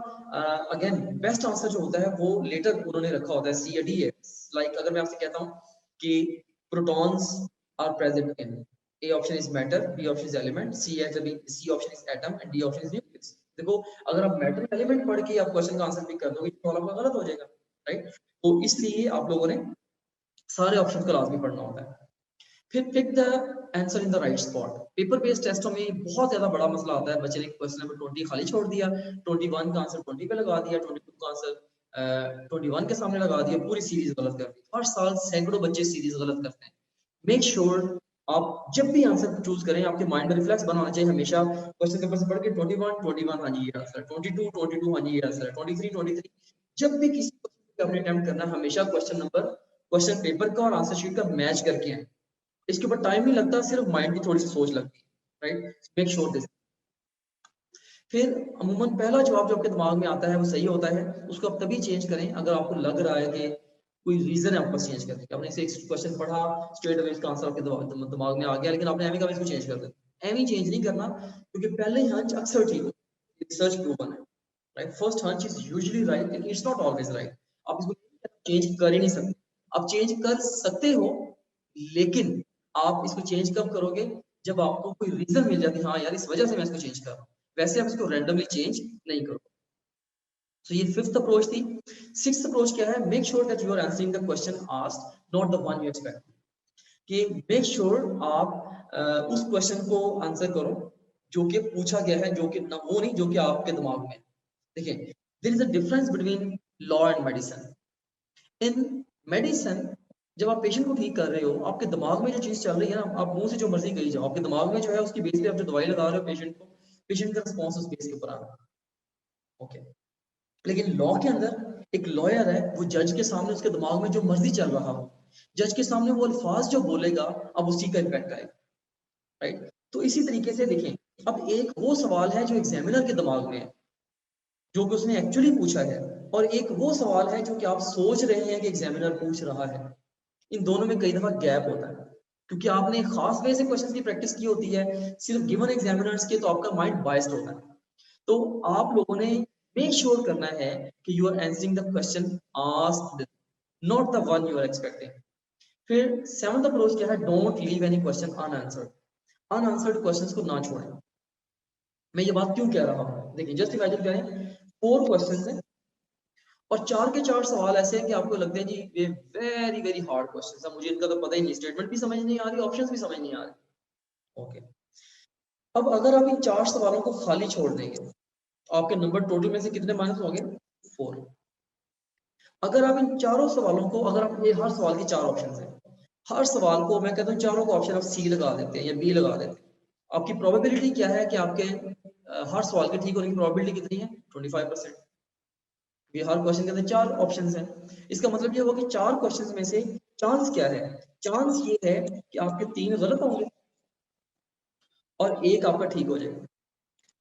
अगेन बेस्ट आंसर जो होता है वो लेटर उन्होंने रखा होता है, सी या डी है। लाइक अगर मैं आपसे कहता हूँ कि protons are present in, A option is matter, B option is element, C option is atom and D option is nucleus. देखो अगर आप मैटर एलिमेंट पढ़ के आप क्वेश्चन का आंसर पिक कर दोगे तो आपका गलत हो जाएगा, राइट। तो इसलिए आप लोगों ने सारे ऑप्शन को लाजमी पढ़ना होता है। फिर pick the answer in the right spot. Paper based टेस्टों में बहुत ज्यादा बड़ा मसला आता है, बच्चे ने क्वेश्चन नंबर 20 खाली छोड़ दिया, 21 का आंसर 20 पे लगा दिया, 22 का आंसर 21 के सामने लगा दिया, पूरी सीरीज गलत कर दी। हर साल सैकड़ों बच्चे सीरीज गलत करते हैं। मेक श्योर आप जब भी आंसर चूज करें, आपके माइंड में रिफ्लेक्स बना होना चाहिए हमेशा, क्वेश्चन पेपर से पढ़ के 21 हाँ जी ये आंसर, 22 हाँ जी ये आंसर, 23 जब भी किसी क्वेश्चन आपने अटेम्प्ट करना, हमेशा क्वेश्चन पेपर का और आंसर शीट का मैच करके आए। इसके ऊपर टाइम नहीं लगता, सिर्फ माइंड की थोड़ी सी सोच लगती है, राइट। Make sure this. फिर अमूमन पहला जवाब जो आपके दिमाग में आता है वो सही होता है, उसको आप तभी चेंज करें अगर आपको लग रहा है कि कोई रीजन है आपको चेंज करने का। आपने इसे एक क्वेश्चन पढ़ा, स्ट्रेट अवे इसका आंसर आपके दिमाग में आ गया, लेकिन आपने एमी का इसको चेंज कर दिया। एमी चेंज नहीं करना, क्योंकि पहले ही हंच अक्सर ठीक होता है, रिसर्च प्रूवन है, right. First hunch is usually right, लेकिन इट्स नॉट ऑलवेज राइट। आप इसको चेंज कर ही नहीं सकते। आप चेंज कर सकते हो, लेकिन आप इसको चेंज कब करोगे, जब आपको कोई रीजन मिल जाती है, हाँ यार इस वजह से मैं इसको चेंज कर रहा हूँ। वैसे आप इसको रैंडमली चेंज नहीं करो। तो ये फिफ्थ अप्रोच थी। सिक्स्थ अप्रोच क्या है? Make sure that you are answering the question asked, not the one you expect. कि मेक श्योर आप उस क्वेश्चन को आंसर करो जो कि पूछा गया है, जो कि वो नहीं जो कि आपके दिमाग में। देखिए there is a difference between law and medicine. In medicine जब आप पेशेंट को ठीक कर रहे हो, आपके दिमाग में जो चीज चल रही है ना, आप मुंह से जो मर्जी कही जाओ, आपके दिमाग में जो है उसकी बेस पे आप जो दवाई लगा रहे हो पेशेंट को, पेशेंट का रिस्पॉन्स उस बेस के ऊपर आ रहा है, ओके। लेकिन लॉ के अंदर एक लॉयर है, वो जज के सामने उसके दिमाग में जो मर्जी चल रहा हो, जज के सामने वो अल्फाज जो बोलेगा अब उसी का इम्पैक्ट आएगा, राइट। तो इसी तरीके से देखें, अब एक वो सवाल है जो एग्जामिनर के दिमाग में है, जो कि उसने एक्चुअली पूछा है, और एक वो सवाल है जो कि आप सोच रहे हैं कि एग्जामिनर पूछ रहा है। इन दोनों में कई दफा गैप होता है, क्योंकि आपने खास वे से क्वेश्चन की प्रैक्टिस की होती है सिर्फ गिवन एग्जामिनर्स के, तो आपका माइंड बायस्ड होता है। तो आप लोगों ने मेक श्योर करना है कि you are answering the question asked, not the one you are expecting. फिर सेवंथ अप्रोच क्या है? Don't leave any question unanswered. Unanswered questions को ना छोड़ें। मैं ये बात क्यों कह रहा हूं? देखिए जस्ट इमेजिन करें 4 क्वेश्चंस हैं और 4 के 4 सवाल ऐसे हैं कि आपको लगते हैं जी ये वेरी वेरी हार्ड क्वेश्चंस है, मुझे इनका तो पता ही नहीं, स्टेटमेंट भी समझ नहीं आ रही, ऑप्शंस भी समझ नहीं आ रहे, ओके। अब अगर आप इन 4 सवालों को खाली छोड़ देंगे, आपके नंबर टोटल में से कितने माइनस हो गए? 4। अगर आप इन चारों सवालों को, अगर आप ये हर सवाल की 4 ऑप्शन है, हर सवाल को मैं कहता हूँ चारों को ऑप्शन आप सी लगा देते हैं या बी लगा देते हैं, आपकी प्रोबेबिलिटी क्या है कि आपके हर सवाल के ठीक होने की प्रोबेबिलिटी कितनी है? 25%। ये हर क्वेश्चन के अंदर 4 ऑप्शंस हैं, इसका मतलब ये हुआ कि 4 क्वेश्चंस में से चांस क्या है? चांस ये है कि आपके 3 गलत होंगे और एक आपका ठीक हो जाएगा,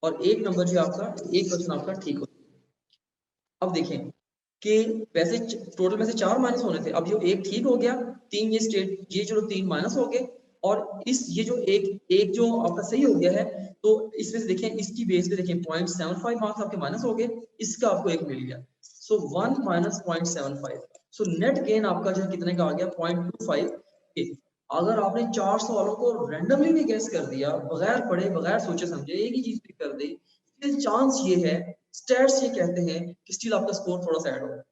और एक नंबर जो आपका, एक क्वेश्चन आपका ठीक हो जाएगा। अब देखें कि वैसे टोटल में से 4 माइनस होने थे, अब जो एक ठीक हो गया, 3 ये जो 3 माइनस हो गए, और इस ये जो एक जो आपका सही हो गया है, तो इसमें से देखें, इसकी बेस पे देखें 0.75 मार्क्स आपके माइनस हो गए, इसका आपको एक मिल गया, सो 1 माइनस 0.75, सो नेट गेन आपका जो कितने का आ गया? 0.25। अगर आपने 4 सवालों को रैंडमली भी गेस कर दिया, बगैर पढ़े बगैर सोचे समझे एक ही चीज भी कर दी, चांस ये है, स्टैट्स ये कहते हैं कि स्टिल आपका स्कोर थोड़ा सा ऐड होगा,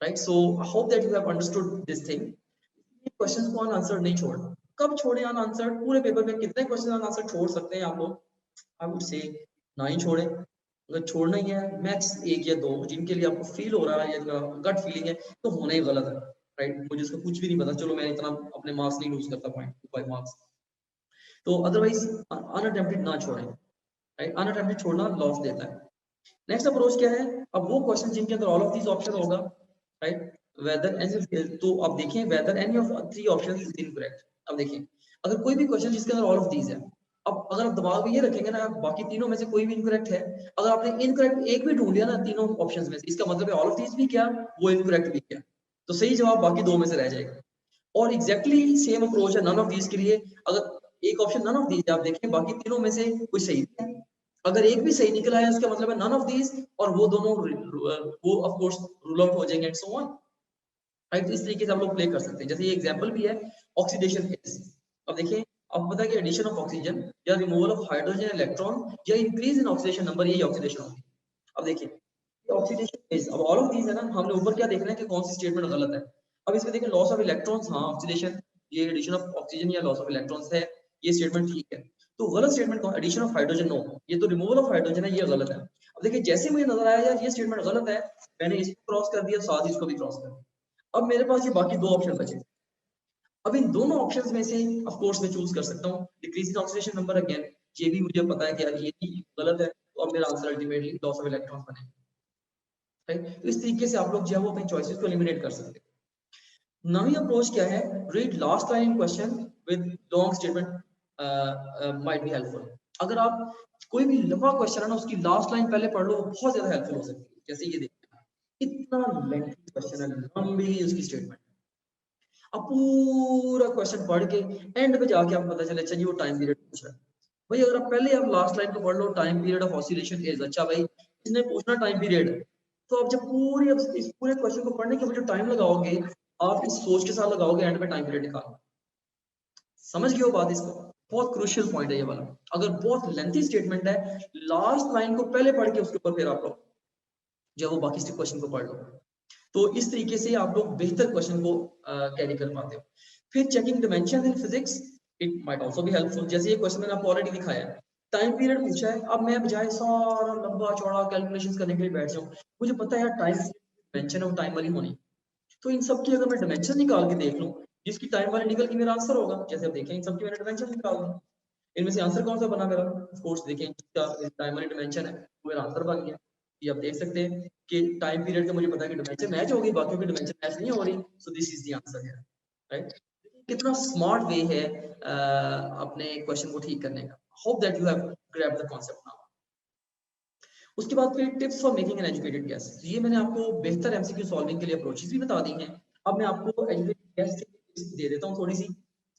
right. So I hope that you have understood this thing. Questions को अनआंसर्ड नहीं छोड़ना। कब छोड़े अनआंसर्ड? पूरे पेपर में कितने क्वेश्चन अनआंसर्ड छोड़ सकते हैं आप लोग? आई वुड से ना ही छोड़े। अगर छोड़ना ही है मैक्स 1 या 2, जिनके लिए आपको फील हो रहा है या गट फीलिंग है, तो होना ही गलत है, राइट। मुझे इसका कुछ भी नहीं पता, चलो मैं इतना अपने मार्क्स नहीं लूज करता, 0.25 मार्क्स। तो अदरवाइज अनअटेम्प्टेड ना छोड़ें, राइट। अनअटेम्प्टेड छोड़ना लॉस देता है। नेक्स्ट अप्रोच क्या है? अब वो क्वेश्चन जिनके अंदर ऑल ऑफ दीज ऑप्शन होगा, राइट, वेदर एनी, तो अब देखें whether any of 3 options is incorrect. अब देखें अगर कोई भी क्वेश्चन जिसके अंदर ऑल ऑफ दीज है, अब अगर आप दिमाग में ये रखेंगे ना बाकी तीनों में से कोई भी इनकरेक्ट है, अगर आपने इनकरेक्ट एक भी ढूंढ लिया ना तीनों ऑप्शंस में से, इसका मतलब है ऑल ऑफ दीज भी क्या, वो इनकरेक्ट भी क्या। तो सही जवाब बाकी दो में से रह जाएगा। और एग्जैक्टली सेम अप्रोच है नन ऑफ दीज के लिए। अगर एक ऑप्शन नन ऑफ दीज आप देखें, बाकी तीनों में से कोई सही है, अगर एक भी सही निकला है उसका मतलब है नन ऑफ दीज, और वो दोनों वो ऑफ कोर्स रूल आउट हो जाएंगे एंड सो ऑन, राइट। इस तरीके से हम लोग प्ले कर सकते हैं। जैसे ये एग्जांपल भी है ऑक्सीडेशन केस। अब देखिए, आपको पता है कि एडिशन ऑफ ऑक्सीजन या रिमूवल ऑफ हाइड्रोजन इलेक्ट्रॉन या इंक्रीज इन ऑक्सीडेशन नंबर, यही ऑक्सीडेशन होगी। अब देखिए ऑक्सीडेशन केस, अब ऑल ऑफ दीज है ना, हमने ऊपर क्या देखना है कि कौन सी स्टेटमेंट गलत है। अब इसमें देखें लॉस ऑफ इलेक्ट्रॉन्स, हाँ ऑक्सीडेशन, ये एडिशन ऑफ ऑक्सीजन या लॉस ऑफ इलेक्ट्रॉन्स है, ये स्टेटमेंट ठीक है। तो गलत स्टेटमेंट कौन, एडिशन ऑफ हाइड्रोजन, नो, ये तो रिमूवल ऑफ हाइड्रोजन है, ये गलत है। अब देखिए जैसे मुझे नजर आया यार ये स्टेटमेंट गलत है, मैंने इसको क्रॉस कर दिया, साथ ही इसको भी क्रॉस कर दिया। अब मेरे पास ये बाकी दो ऑप्शन बचे। अब इन दोनों ऑप्शंस में से ऑफ कोर्स मैं चूज कर सकता हूँ decrease in oxidation number, again ये भी मुझे पता है कि यार ये भी गलत है, तो अब मेरा answer ultimately loss of electrons बनेगा, राइट। तो इस तरीके से आप लोग जो है वो अपनी चॉइसेस को एलिमिनेट कर सकते हैं। नवी अप्रोच क्या है, read last line in question with long statement might be helpful. अगर आप कोई भी लंबा क्वेश्चन है ना, उसकी लास्ट लाइन पहले पढ़ लो, बहुत ज्यादा हेल्पफुल हो सकती है। जैसे ये देखिए इतना लेंथी क्वेश्चन है, लंबी उसकी स्टेटमेंट, अब पूरा क्वेश्चन पढ़ के एंड पे जाके आपको पता चले अच्छा जी वो टाइम पीरियड पूछ रहा है। भाई अगर आप पहले आप लास्ट लाइन को पढ़ लो, time period of oscillation is, अच्छा भाई इसने पूछना टाइम पीरियड, तो आप जब पूरी इस पूरे क्वेश्चन को पढ़ने के बाद जो टाइम लगाओगे, आप इस सोच के साथ लगाओगे एंड पे टाइम पीरियड निकालो। समझ गए हो बात इसको, बहुत क्रूशियल पॉइंट है ये वाला। अगर बहुत लेंथी स्टेटमेंट है, लास्ट लाइन को पहले पढ़ के उसके ऊपर फिर आप लोग जब वो बाकी क्वेश्चन को पढ़ लो, तो इस तरीके से आप लोग बेहतर क्वेश्चन को कैरी कर पाते हो। फिर checking dimension in physics, it might also be helpful. जैसे ये क्वेश्चन मैंने आपको ऑलरेडी दिखाया है, टाइम पीरियड पूछा है, अब मैं बजाय सारा लंबा चौड़ा कैलकुलेशंस करने के लिए बैठ जाऊं, मुझे पता है यार टाइम डायमेंशन और टाइम वाली होनी, तो इन सब की अगर मैं डायमेंशन निकाल के देख लूं, जिसकी टाइम वाली निकल के मेरा आंसर होगा। जैसे अब देखें इन सब की मैंने डायमेंशन निकाल दी, इनमें से आंसर कौन सा बना मेरा, ऑफ कोर्स देखें इसका टाइम वाली डायमेंशन है, वो मेरा आंसर बन गया। ये आप देख सकते हैं कि टाइम पीरियड का मुझे पता है कि डायमेंशन मैच होगी, बाकियों की डायमेंशन मैच नहीं हो रही, so this is the answer here, right. कितना स्मार्ट वे है अपने क्वेश्चन को ठीक करने का। Hope that you have grabbed the concept now. उसके बाद फिर tips for making an educated guess, ये मैंने आपको बेहतर एमसीक्यू सॉल्विंग के लिए अप्रोचेस भी बता दी हैं। अब मैं आपको एजुकेटेड गेस दे देता हूँ थोड़ी सी।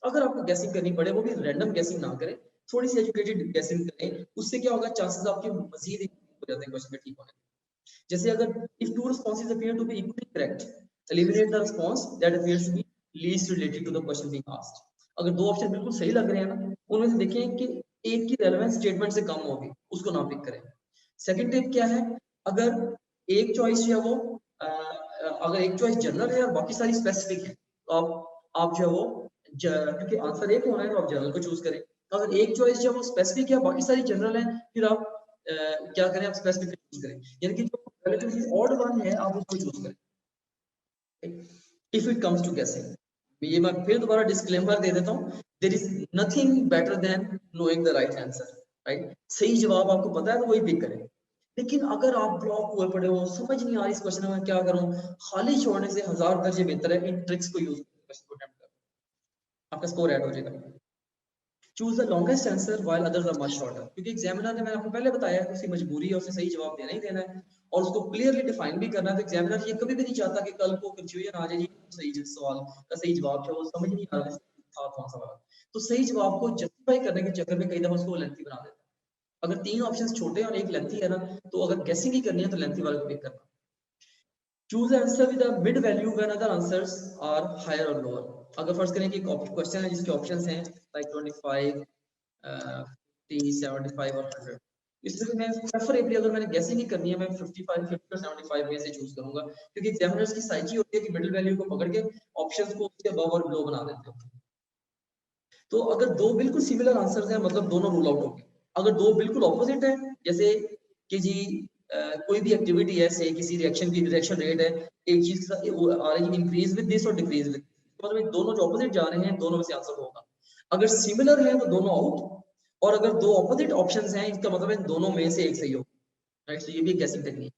अगर आपको गैसिंग करनी पड़े, वो भी रैंडम गैसिंग ना करें, थोड़ी सी एजुकेटेड गैसिंग करें, उससे क्या होगा, चांसेस आपके मजीद हो जाते हैं क्वेश्चन में ठीक होने। जैसे अगर if two responses appear to be equally correct, eliminate the response that appears to be least related to the question being asked. अगर दो ऑप्शन बिल्कुल सही लग रहे हैं ना, उनमें से देखें कि एक की रेलेवेंस स्टेटमेंट से कम होगी, उसको ना पिक करें। सेकंड टिप क्या है, अगर एक चॉइस जो है वो अगर एक चॉइस जनरल है और बाकी सारी स्पेसिफिक है, तो आप जो है वो क्योंकि आंसर एक होना है तो आप जनरल को चूज करें। अगर एक चॉइस जो है वो स्पेसिफिक है, बाकी सारी जनरल है, फिर आप क्या करें, आप स्पेसिफिक चूज करें, यानी कि जो रिलेटिवली ऑड वन है आप उसको चूज करें। इफ इट कम्स टू गेसिंग, ये मैं फिर दोबारा डिस्क्लेमर दे देता हूँ, there is nothing better than knowing the right answer, right. सही जवाब आपको पता है तो वही पिक करें। लेकिन अगर आप ब्लॉक हुए पड़े हो, समझ नहीं आ रही इस क्वेश्चन में क्या करूं, खाली छोड़ने से हजार दर्जे बेहतर है इन ट्रिक्स को यूज करके क्वेश्चन को अटेम्प्ट करो, आपका स्कोर ऐड हो जाएगा। Choose the longest answer while others are much shorter, क्योंकि एग्जामिनर ने, मैंने आपको पहले बताया है, उसकी मजबूरी है, उसे सही जवाब देना ही देना है और उसको क्लियरली डिफाइन भी करना है। तो एग्जामिनर ये कभी भी नहीं चाहता कि कल को कंफ्यूजन आ जाए, सही सवाल का सही जवाब है वो समझ नहीं आ रहा था कौन सा वाला, तो सही जवाब को जस्टिफाई करने के चक्कर में कई दफा उसको लेंथी बना देता है। अगर तीन ऑप्शंस छोटे और एक लेंथी है ना, तो अगर गेसिंग ही करनी है तो लेंथी वाले को पिक करना। Choose answer with a mid value when other answers are higher और लोअर। अगर फर्स्ट करें कि एक क्वेश्चन है जिसके ऑप्शंस हैं लाइक 25 50 75 और 100, इसमें मैं प्रेफरेबली अगर मैंने गेसिंग ही करनी है, मैं 55 50 और 75 में से चूज करूंगा, क्योंकि एग्जामिनर्स की साइकी होती है कि मिडिल वैल्यू को पकड़ के ऑप्शंस को उसके अबव और बिलो बना देते हैं। तो अगर दो बिल्कुल सिमिलर आंसर्स हैं, मतलब दोनों रूल आउट हो गए। अगर दो बिल्कुल ऑपोजिट है, जैसे कि जी कोई भी एक्टिविटी है, से किसी रिएक्शन की रिएक्शन रेट है, एक चीज आ रही है इंक्रीज विद दिस और डिक्रीज विद, मतलब दोनों जो ऑपोजिट जा रहे हैं, दोनों में से आंसर होगा। अगर सिमिलर है तो दोनों आउट, और अगर दो ऑपोजिट ऑप्शंस हैं, इसका मतलब है दोनों में से एक सही होगा, राइट। तो ये भी एक guessing technique.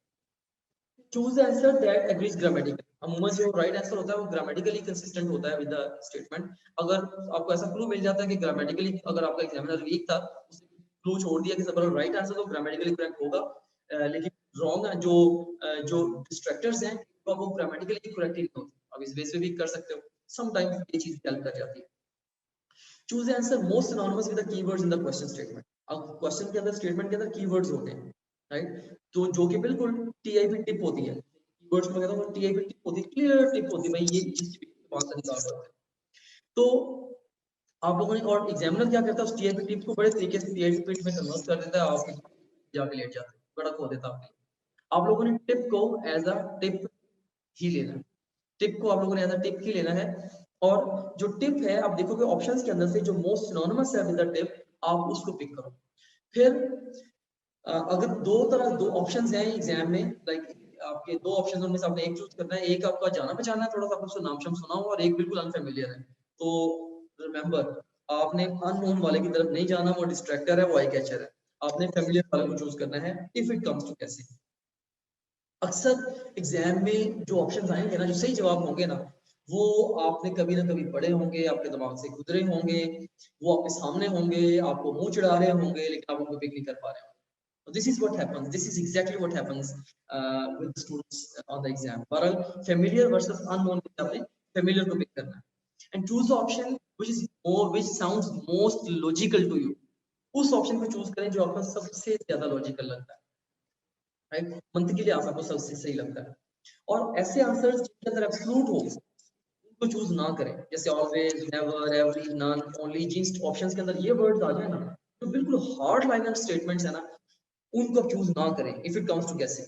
Choose answer that agrees grammatically, अमूमन जो राइट आंसर होता है वो ग्रामेटिकली कंसिस्टेंट होता है विद द स्टेटमेंट। अगर आपको ऐसा क्लू मिल जाता है कि ग्रामेटिकली अगर आपका एग्जामिनर वीक था, उसने क्लू छोड़ दिया कि सब राइट आंसर तो ग्रामेटिकली करेक्ट होगा, लेकिन रॉन्ग जो जो डिस्ट्रैक्टर्स हैं वो ग्रामेटिकली करेक्ट नहीं होते, आप इस बेस पे भी कर सकते हो, समटाइम्स ये चीज हेल्प कर जाती है। Choose answer most synonymous with the keywords in the question statement. अब क्वेश्चन के अंदर, स्टेटमेंट के अंदर कीवर्ड्स होते हैं, राइट, तो जो कि बिल्कुल टीआईपी टिप होती है, कीवर्ड्स में कहता हूं टीआईपी टिप होती है, क्लियर टिप होती है भाई, ये इसकी आंसर निकाल सकते हैं। तो आप लोगों ने, और एग्जामिनर क्या करता है, उस टीआईपी टिप को बड़े तरीके से टीआईपी टिप में कन्वर्ट कर देता है, आप जाके लेट जाते हैं, बड़ा खो देता है। आप लोगों ने टिप को एज अ टिप ही लेना है, टिप को आप लोगों ने एज अ टिप ही लेना है। और जो टिप है, आप देखोगे ऑप्शंस के अंदर से जो मोस्ट सिनोनिमस है विद द टिप, आप उसको पिक करो। फिर अगर दो ऑप्शंस हैं एग्जाम में, लाइक आपके दो ऑप्शन उनमें से आपने एक चूज करना है, एक आपका जाना पहचाना है थोड़ा सा, आपको नाम शाम सुना हो, और एक बिल्कुल अनफेमिलियर है, तो रिमेंबर आपने अननोन वाले की तरफ नहीं जाना, वो डिस्ट्रैक्टर है, वो आई कैचर है, आपने फेमिलियर वाले को चूज करना है इफ इट कम्स टू कैसे। अक्सर एग्जाम में जो ऑप्शंस आएंगे ना, जो सही जवाब होंगे ना, वो आपने कभी ना कभी पढ़े होंगे, आपके दिमाग से गुजरे होंगे, वो आपके सामने होंगे, आपको मुंह चढ़ा रहे होंगे, लेकिन आप उनको पिक नहीं कर पा रहे हो। This is what happens, this is exactly what happens with students on the exam. बहरहाल फेमिलियर वर्सेस अननोन में आपने फेमिलियर को पिक करना है, and choose the option which sounds most logical to you. उस ऑप्शन को चूज करें जो आपको सबसे ज्यादा लॉजिकल लगता है, राइट, मंत्र के लिए आपको सबसे सही लगता है। और ऐसे आंसर्स जिनके अंदर एब्सोल्यूट हो उनको चूज ना करें, जैसे always, never, every, none, only. जिन ऑप्शंस के अंदर ये वर्ड्स आ जाए ना, जो बिल्कुल हार्ड लाइनर स्टेटमेंट्स है ना, उनको आप चूज ना करें इफ इट कम्स टू गेसिंग।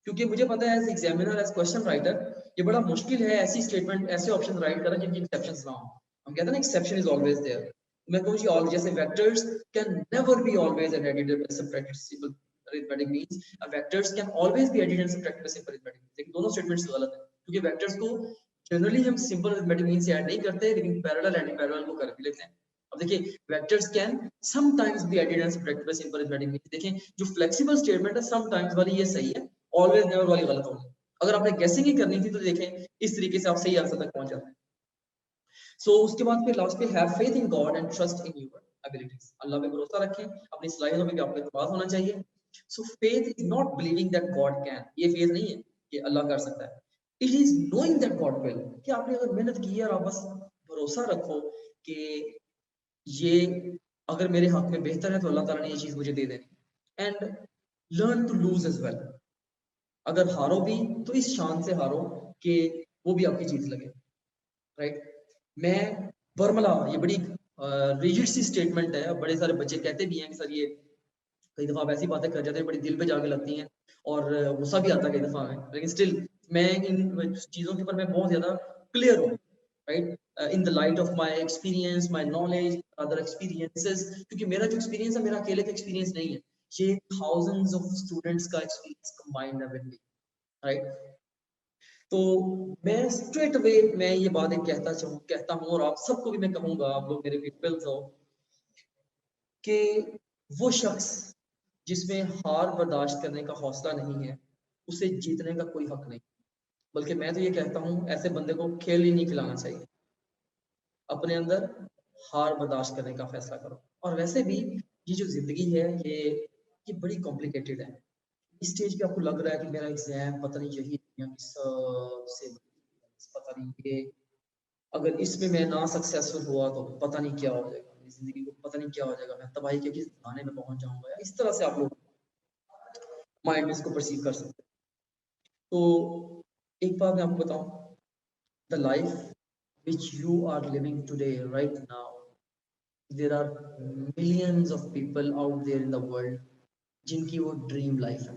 क्योंकि मुझे पता है as examiner, as question writer, ये बड़ा मुश्किल है ऐसी स्टेटमेंट, ऐसे ऑप्शन राइट करना जिनकी एक्सेप्शंस ना हो। हम कहते हैं ना एक्सेप्शन इज ऑलवेज देयर। मैं कहूँ जी ऑल, जैसे vectors can never be always and added by subtracted simple arithmetic means, vectors can always be added and subtracted by simple arithmetic means. लेकिन दोनों स्टेटमेंट्स गलत है, क्योंकि वेक्टर्स को जनरली हम सिंपल अरिथमेटिक मींस से ऐड नहीं करते, लेकिन पैरेलल एंटी पैरेलल को कर भी लेते हैं। अब देखिए, vectors can sometimes be added and subtracted by simple arithmetic means. देखिए जो फ्लेक्सिबल स्टेटमेंट है, समटाइम्स वाली ये सही है, ऑलवेज नेवर वाली गलत होगी। अगर आपने गेसिंग ही करनी थी तो देखें इस तरीके से आप सही आंसर तक पहुंच जाते हैं। सो उसके बाद फिर लास्ट पे have faith in God and trust in your abilities. Allah पे भरोसा रखें, अपनी सलाहियतों पे भी आपको एतमाद होना चाहिए। सो faith is not believing that God can, ये फेथ नहीं है कि अल्लाह कर सकता है। It is knowing that God will, कि आपने अगर मेहनत की है और आप बस भरोसा रखो कि ये अगर मेरे हक में बेहतर है तो अल्लाह ताला ने ये चीज मुझे दे देनी। And learn to lose as well, अगर हारो भी तो इस शान से हारो कि वो भी आपकी जीत लगे, राइट। मैं बर्मला, ये बड़ी रिजिड सी स्टेटमेंट है, बड़े सारे बच्चे कहते भी हैं कि सर ये कई दफा आप ऐसी बातें कर जाते हैं बड़ी दिल पे जाके लगती हैं, और गुस्सा भी आता है कई दफा में, लेकिन स्टिल मैं इन चीजों के ऊपर मैं बहुत ज्यादा क्लियर हूँ, right, in the light of my experience, my knowledge, other experiences. क्योंकि मेरा जो एक्सपीरियंस है, मेरा अकेले का एक्सपीरियंस नहीं है, ये थाउजेंड्स ऑफ स्टूडेंट्स का एक्सपीरियंस कंबाइंड है विद मी, राइट। तो मैं स्ट्रेट अवे मैं ये बातें कहता हूँ, और आप सबको भी मैं कहूंगा, आप लोग मेरे पीपल्स हो, कि वो शख्स जिसमें हार बर्दाश्त करने का हौसला नहीं है, उसे जीतने का कोई हक नहीं। बल्कि मैं तो ये कहता हूँ, ऐसे बंदे को खेल ही नहीं खिलाना चाहिए। अपने अंदर हार बर्दाश्त करने का फैसला करो। और वैसे भी ये जो जिंदगी है, ये बड़ी कॉम्प्लिकेटेड है। इस स्टेज पे आपको लग रहा है कि मेरा एग्जाम पता नहीं यही दुनिया की सबसे, पता नहीं ये, अगर इसमें मैं ना सक्सेसफुल हुआ तो पता नहीं क्या हो जाएगा मेरी जिंदगी को, पता नहीं क्या हो जाएगा, मैं तबाही के किस खाने में पहुंच जाऊंगा, या इस तरह से आप लोग माइंड में इसको परसीव कर सकते हैं। तो एक बात मैं आपको बताऊं, the life which you are living today right now, there are millions of people out there in the world जिनकी वो ड्रीम लाइफ है।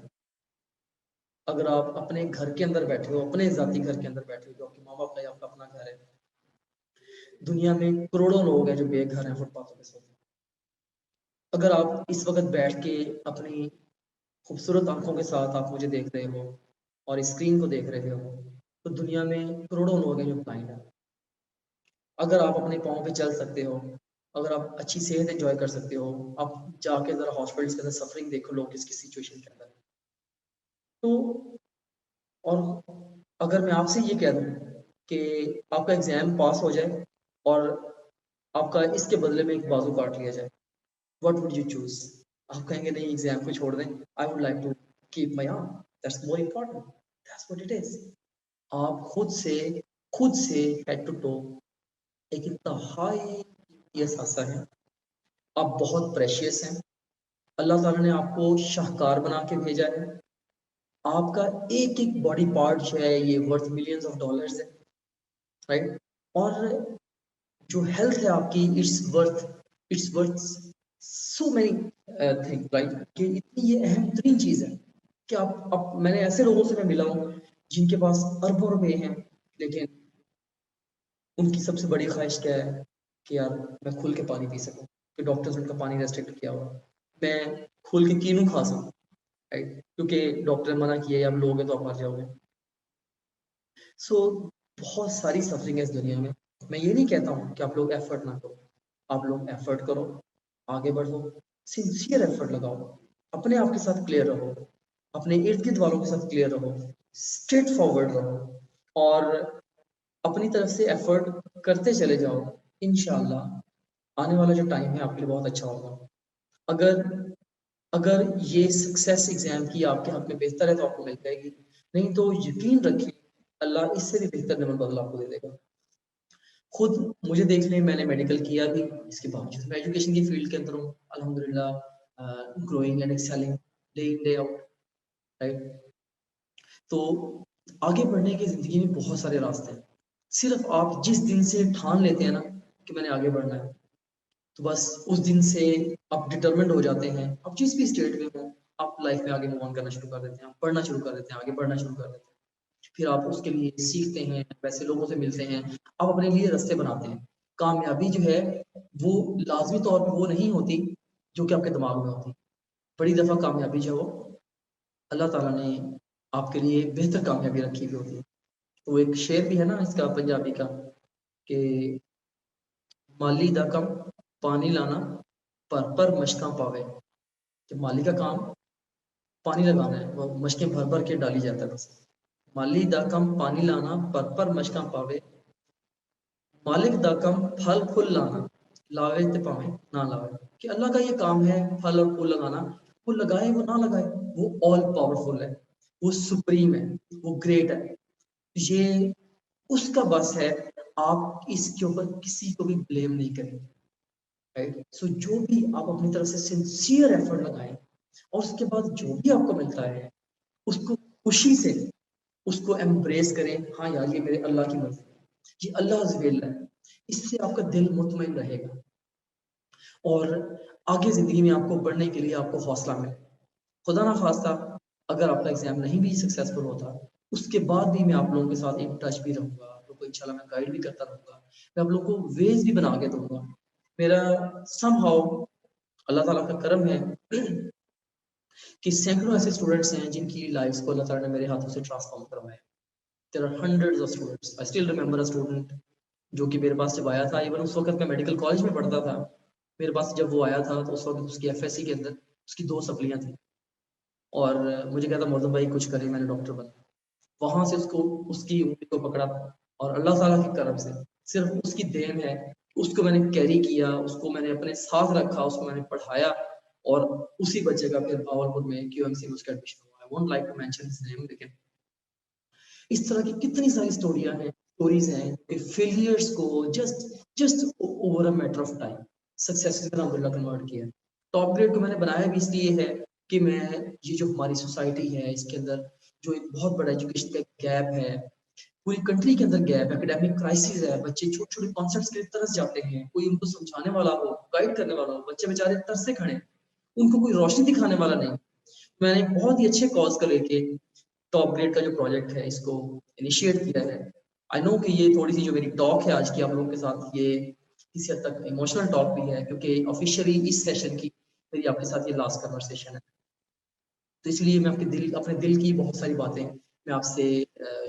अगर आप अपने घर के अंदर बैठे हो, अपने जाती घर के अंदर बैठे हो, जो आपके माँ बाप का या आपका अपना घर है, दुनिया में करोड़ों लोग हैं जो बेघर हैं, फुटपाथों पे सोते हैं। अगर आप इस वक्त बैठ के अपनी खूबसूरत आंखों के साथ आप मुझे देख रहे हो और स्क्रीन को देख रहे हो, तो दुनिया में करोड़ों लोग हैं जो ब्लाइंड हैं। अगर आप अपने पाँव पे चल सकते हो, अगर आप अच्छी सेहत एंजॉय कर सकते हो, आप जाके जरा हॉस्पिटल्स के अंदर सफरिंग देखो, लोग किस किस सिचुएशन के अंदर। तो और अगर मैं आपसे ये कह दूं कि आपका एग्जाम पास हो जाए और आपका इसके बदले में एक बाजू काट लिया जाए, व्हाट वुड यू चूज? आप कहेंगे नहीं, एग्जाम को छोड़ दें, I would like to keep my arm, that's more important, that's what it is. आप खुद से खुद से हेड टू टो एक इतना हाई ये सासा है, आप बहुत प्रेशियस हैं, अल्लाह ताला ने आपको शाहकार बना के भेजा है, आपका एक एक बॉडी पार्ट जो है ये वर्थ मिलियंस ऑफ डॉलर्स है, राइट। और जो हेल्थ है आपकी, it's worth so many thing, right, कि इतनी ये अहम तरीन चीज है कि आप मैंने ऐसे लोगों से मैं मिला हूँ जिनके पास अरबों रुपए हैं, लेकिन उनकी सबसे बड़ी ख्वाहिश क्या है कि यार मैं खुल के पानी पी सकूं, कि डॉक्टर्स ने उनका पानी रेस्ट्रिक्ट किया हुआ, मैं खुल के कीनू खा सकूं, राइट, क्योंकि डॉक्टर ने मना किया है आप लोगे तो आप मर जाओगे। सो बहुत सारी सफरिंग है इस दुनिया में। मैं ये नहीं कहता हूँ कि आप लोग एफर्ट ना करो, आप लोग एफर्ट करो, आगे बढ़ो, सिंसियर एफर्ट लगाओ, अपने आप के साथ क्लियर रहो, अपने इर्द गिर्द वालों के साथ क्लियर रहो, स्ट्रेट फॉरवर्ड रहो और अपनी तरफ से एफर्ट करते चले जाओ। इंशाल्लाह आने वाला जो टाइम है आपके लिए बहुत अच्छा होगा। अगर अगर ये सक्सेस एग्जाम की आपके हक में बेहतर है तो आपको मिल जाएगी, नहीं तो यकीन रखिए अल्लाह इससे भी बेहतर नमन बदल आपको दे देगा। खुद मुझे देख लें, मैंने मेडिकल किया भी, इसके बावजूद मैं एजुकेशन की फील्ड के अंदर हूँ अल्हम्दुलिल्लाह, growing and excelling day in day out, right. तो आगे बढ़ने की जिंदगी में बहुत सारे रास्ते हैं, सिर्फ आप जिस दिन से ठान लेते हैं ना कि मैंने आगे बढ़ना है, तो बस उस दिन से आप डिटरमिन्ड हो जाते हैं, आप जिस भी स्टेट में हो आप लाइफ में आगे मूव ऑन करना शुरू कर देते हैं, आप पढ़ना शुरू कर देते हैं, आगे बढ़ना शुरू कर देते हैं, फिर आप उसके लिए सीखते हैं, वैसे लोगों से मिलते हैं, आप अपने लिए रास्ते बनाते हैं। कामयाबी जो है वो लाजमी तौर पे वो नहीं होती जो कि आपके दिमाग में होती, बड़ी दफा कामयाबी जो है वो अल्लाह ताला ने आपके लिए बेहतर कामयाबी रखी हुई होती है। तो एक शेर भी है ना इसका पंजाबी का कि माली दा कम पानी लाना पर मशकां पावे, कि माली का काम पानी लगाना है, वो मशकें भर भर के डाली जाता है बस। माली दा कम पानी लाना पर मशकां पावे, मालिक दा कम फल फूल लाना लावे ते पावे ना लावे, कि अल्लाह का ये काम है फल और फूल लगाना, वो लगाए वो ना लगाए, वो ऑल पावरफुल है, वो सुप्रीम है, वो ग्रेट है, ये उसका बस है। आप इसके ऊपर किसी को भी ब्लेम नहीं करें, राइट। सो जो भी आप अपनी तरफ से सिंसियर एफर्ट लगाएं और उसके बाद जो भी आपको मिलता है उसको खुशी से उसको एम्ब्रेस करें, हाँ यार ये मेरे अल्लाह की मर्जी है, ये अल्लाह ज़िल है, इससे आपका दिल मुतमईन रहेगा और आगे जिंदगी में आपको बढ़ने के लिए आपको हौसला मिले। खुदा ना खास्ता अगर आपका एग्जाम नहीं भी सक्सेसफुल होता, उसके बाद भी मैं आप लोगों के साथ इन टच भी रहूंगा, आप लोगों को इंशाल्लाह मैं गाइड भी करता रहूंगा, मैं आप लोगों को वेज भी बना के दूंगा। मेरा समहाउ अल्लाह ताला का करम है कि सैकड़ों ऐसे स्टूडेंट्स हैं जिनकी लाइफ्स को अल्लाह ताला ने मेरे हाथों से ट्रांसफॉर्म करवाया। There are hundreds of students, I still remember a student जो कि मेरे पास जब आया था, इवन उस वक्त मैं मेडिकल कॉलेज में पढ़ता था, मेरे पास जब वो आया था तो उस वक्त उसकी एफएससी के अंदर उसकी 2 सप्लियां थी और मुझे कहता मोहम्मद भाई कुछ करे मैंने डॉक्टर बनना। वहां से उसको उसकी उंगली को पकड़ा और अल्लाह ताला की करम से सिर्फ उसकी देन है, उसको मैंने कैरी किया, उसको मैंने अपने साथ रखा, उसको मैंने पढ़ाया और उसी बच्चे का फिर भावलपुर में क्यूएमसी में उसका एडमिशन हुआ। I won't like to mention his name, लेकिन इस तरह की कितनी सारी स्टोरीज हैं कि फेलियर्स को just just over a matter of time success में अल्हम्दुलिल्लाह कन्वर्ट किया। टॉप ग्रेड को मैंने बनाया भी इसलिए है कि मैं ये जो हमारी सोसाइटी है इसके अंदर जो एक बहुत बड़ा एजुकेशन का गैप है, पूरी कंट्री के अंदर गैप है, एकेडमिक क्राइसिस है, बच्चे छोटे छोटे कॉन्सेप्ट्स के लिए तरस जाते हैं, कोई उनको समझाने वाला हो, गाइड करने वाला हो, बच्चे बेचारे तरसे खड़े, उनको कोई रोशनी दिखाने वाला नहीं। मैंने एक बहुत ही अच्छे कॉज को लेके टॉप ग्रेड का जो प्रोजेक्ट है इसको इनिशिएट किया है। आई नो कि ये थोड़ी सी जो मेरी टॉक है आज की आप लोगों के साथ, ये किसी हद तक इमोशनल टॉक भी है क्योंकि ऑफिशियली इस सेशन की मेरी आपके साथ ये लास्ट कन्वर्सेशन है, तो इसलिए मैं अपने दिल की बहुत सारी बातें मैं आपसे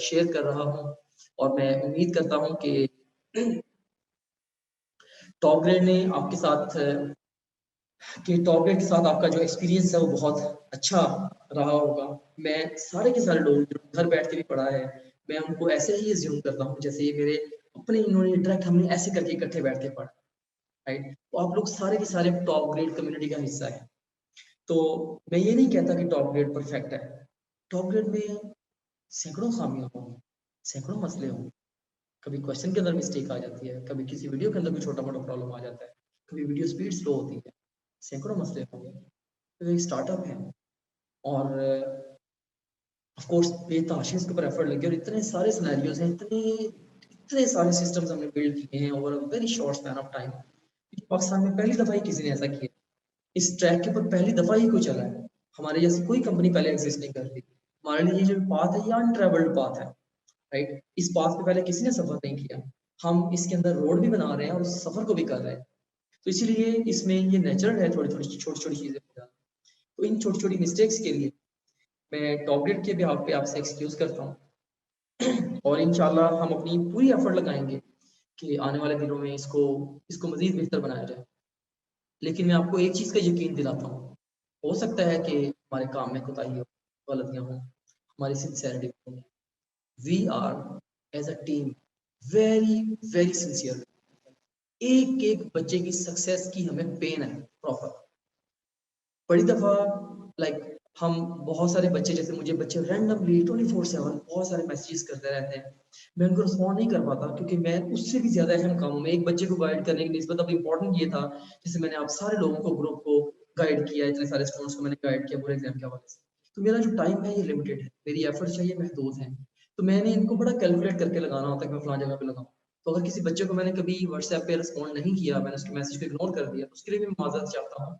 शेयर कर रहा हूँ और मैं उम्मीद करता हूँ कि टॉप ग्रेड ने आपके साथ कि टॉप ग्रेड के साथ आपका जो एक्सपीरियंस है वो बहुत अच्छा रहा होगा। मैं सारे के सारे लोग जो घर बैठ के भी पढ़ा है, मैं उनको ऐसे ही एज्यूम करता हूँ जैसे ये मेरे अपने इन्होंने डायरेक्ट हमने ऐसे करके इकट्ठे बैठ के पढ़ा, राइट। तो आप लोग सारे के सारे टॉप ग्रेड कम्युनिटी का हिस्सा है। तो मैं ये नहीं कहता कि टॉप ग्रेड परफेक्ट है, टॉप ग्रेड में सैकड़ों खामियां होंगी, सैकड़ों मसले होंगे, कभी क्वेश्चन के अंदर मिस्टेक आ जाती है, कभी किसी वीडियो के अंदर कोई छोटा मोटा प्रॉब्लम आ जाता है, कभी वीडियो स्पीड स्लो होती है, सैकड़ों मसले होंगे। तो एक स्टार्टअप है और ऑफ कोर्स बेतहाशा इसके ऊपर एफर्ट लगे और इतने सारे सिनेरियोज हैं, इतने इतने सारे सिस्टम्स हमने बिल्ड किए हैं over a very short span of time. Pakistan में पहली दफा ही किसी ने ऐसा किया, इस ट्रैक के ऊपर पहली दफा ही कोई चला है। हमारे जैसी कोई कंपनी पहले एग्जिस्ट नहीं करती। हमारे लिए जो पाथ है ये अनट्रेवल्ड पाथ है, राइट। इस पाथ पे पहले किसी ने सफर नहीं किया, हम इसके अंदर रोड भी बना रहे हैं और उस सफर को भी कर रहे हैं। तो इसीलिए इसमें ये नेचुरल है थोड़ी थोड़ी छोटी छोटी चीजें हो जाती। तो इन छोटी छोटी मिस्टेक्स के लिए मैं टॉपरेट के बिहाफ पे आपसे एक्सक्यूज करता हूँ और इंशाल्लाह हम अपनी पूरी एफर्ट लगाएंगे कि आने वाले दिनों में इसको इसको मजीद बेहतर बनाया जाए। लेकिन मैं आपको एक चीज का यकीन दिलाता हूँ, हो सकता है कि हमारे काम में कोताही हो, गलतियां हो, हमारी सिंसियरिटी हो। We are as a team very very sincere. एक एक बच्चे की सक्सेस की हमें पेन है प्रॉपर। बड़ी दफा लाइक हम बहुत सारे बच्चे, जैसे मुझे बच्चे रैंडमली 24/7 बहुत सारे मैसेजेस करते रहते हैं, मैं उनको रिस्पॉन्ड नहीं कर पाता क्योंकि मैं उससे भी ज्यादा अहम काम हूँ। मैं एक बच्चे को गाइड करने की निस्बत अब इम्पोर्टेंट ये था, जैसे मैंने आप सारे लोगों को ग्रुप को गाइड किया, इतने सारे स्टूडेंट्स को मैंने गाइड किया पूरे एग्जाम के हवाले से। तो मेरा जो टाइम है ये लिमिटेड है, मेरी एफर्ट चाहिए महदूद है। तो मैंने इनको बड़ा कैलकुलेट करके लगाना होता है कि मैं फलां जगह पे लगाऊं। तो अगर किसी बच्चे को मैंने कभी व्हाट्सएप पे रिस्पॉन्ड नहीं किया, मैंने उसके मैसेज को इग्नोर कर दिया, तो उसके लिए भी मैं माजरत चाहता हूँ।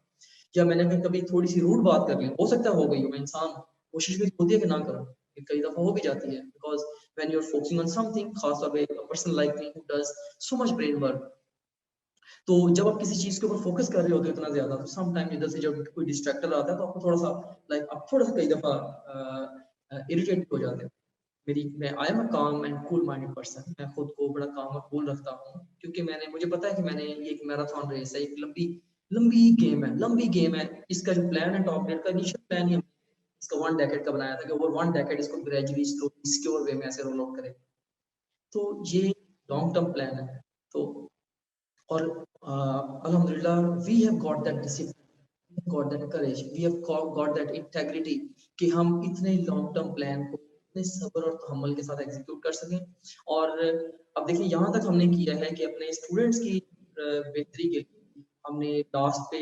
या मैंने अगर कभी थोड़ी सी रूड बात कर ली, हो सकता है हो गई हो, मैं इंसान हूँ, कोशिश भी होती है कि ना करूँ, कई दफा हो भी जाती है। Because when you are focusing on something, खास तौर पे person like me who does so much brain work, तो जब आप किसी चीज के ऊपर फोकस कर रहे होते हो इतना ज्यादा, तो सम टाइम इधर से जब कोई डिस्ट्रैक्टर आता है तो आपको थोड़ा सा लाइक आप थोड़ा सा कई दफा इरिटेट हो जाते हो। मैं आई एम अ काम एंड कूल माइंडेड पर्सन, मैं खुद को बड़ा काम और कूल रखता हूँ क्योंकि मुझे पता है कि मैंने ये एक मैराथन रेस है, एक लंबी लंबी लंबी गेम है। इसका जो प्लान है टॉप डेट का, इनिशियल प्लान ही इसका 1 डेकेड का बनाया था कि ओवर 1 डेकेड इसको ग्रेजुअली स्लोली सिक्योर वे में ऐसे रोल आउट करें। तो ये लॉन्ग टर्म प्लान है। तो और alhamdulillah we have got that discipline, we have got that courage, we have got that integrity कि हम इतने लॉन्ग टर्म प्लान को इतने सब्र और तहम्मुल के साथ एग्जीक्यूट कर सकें। और अब देखिए यहाँ तक हमने किया है कि अपने स्टूडेंट्स की बेहतरी के लिए हमने लास्ट पे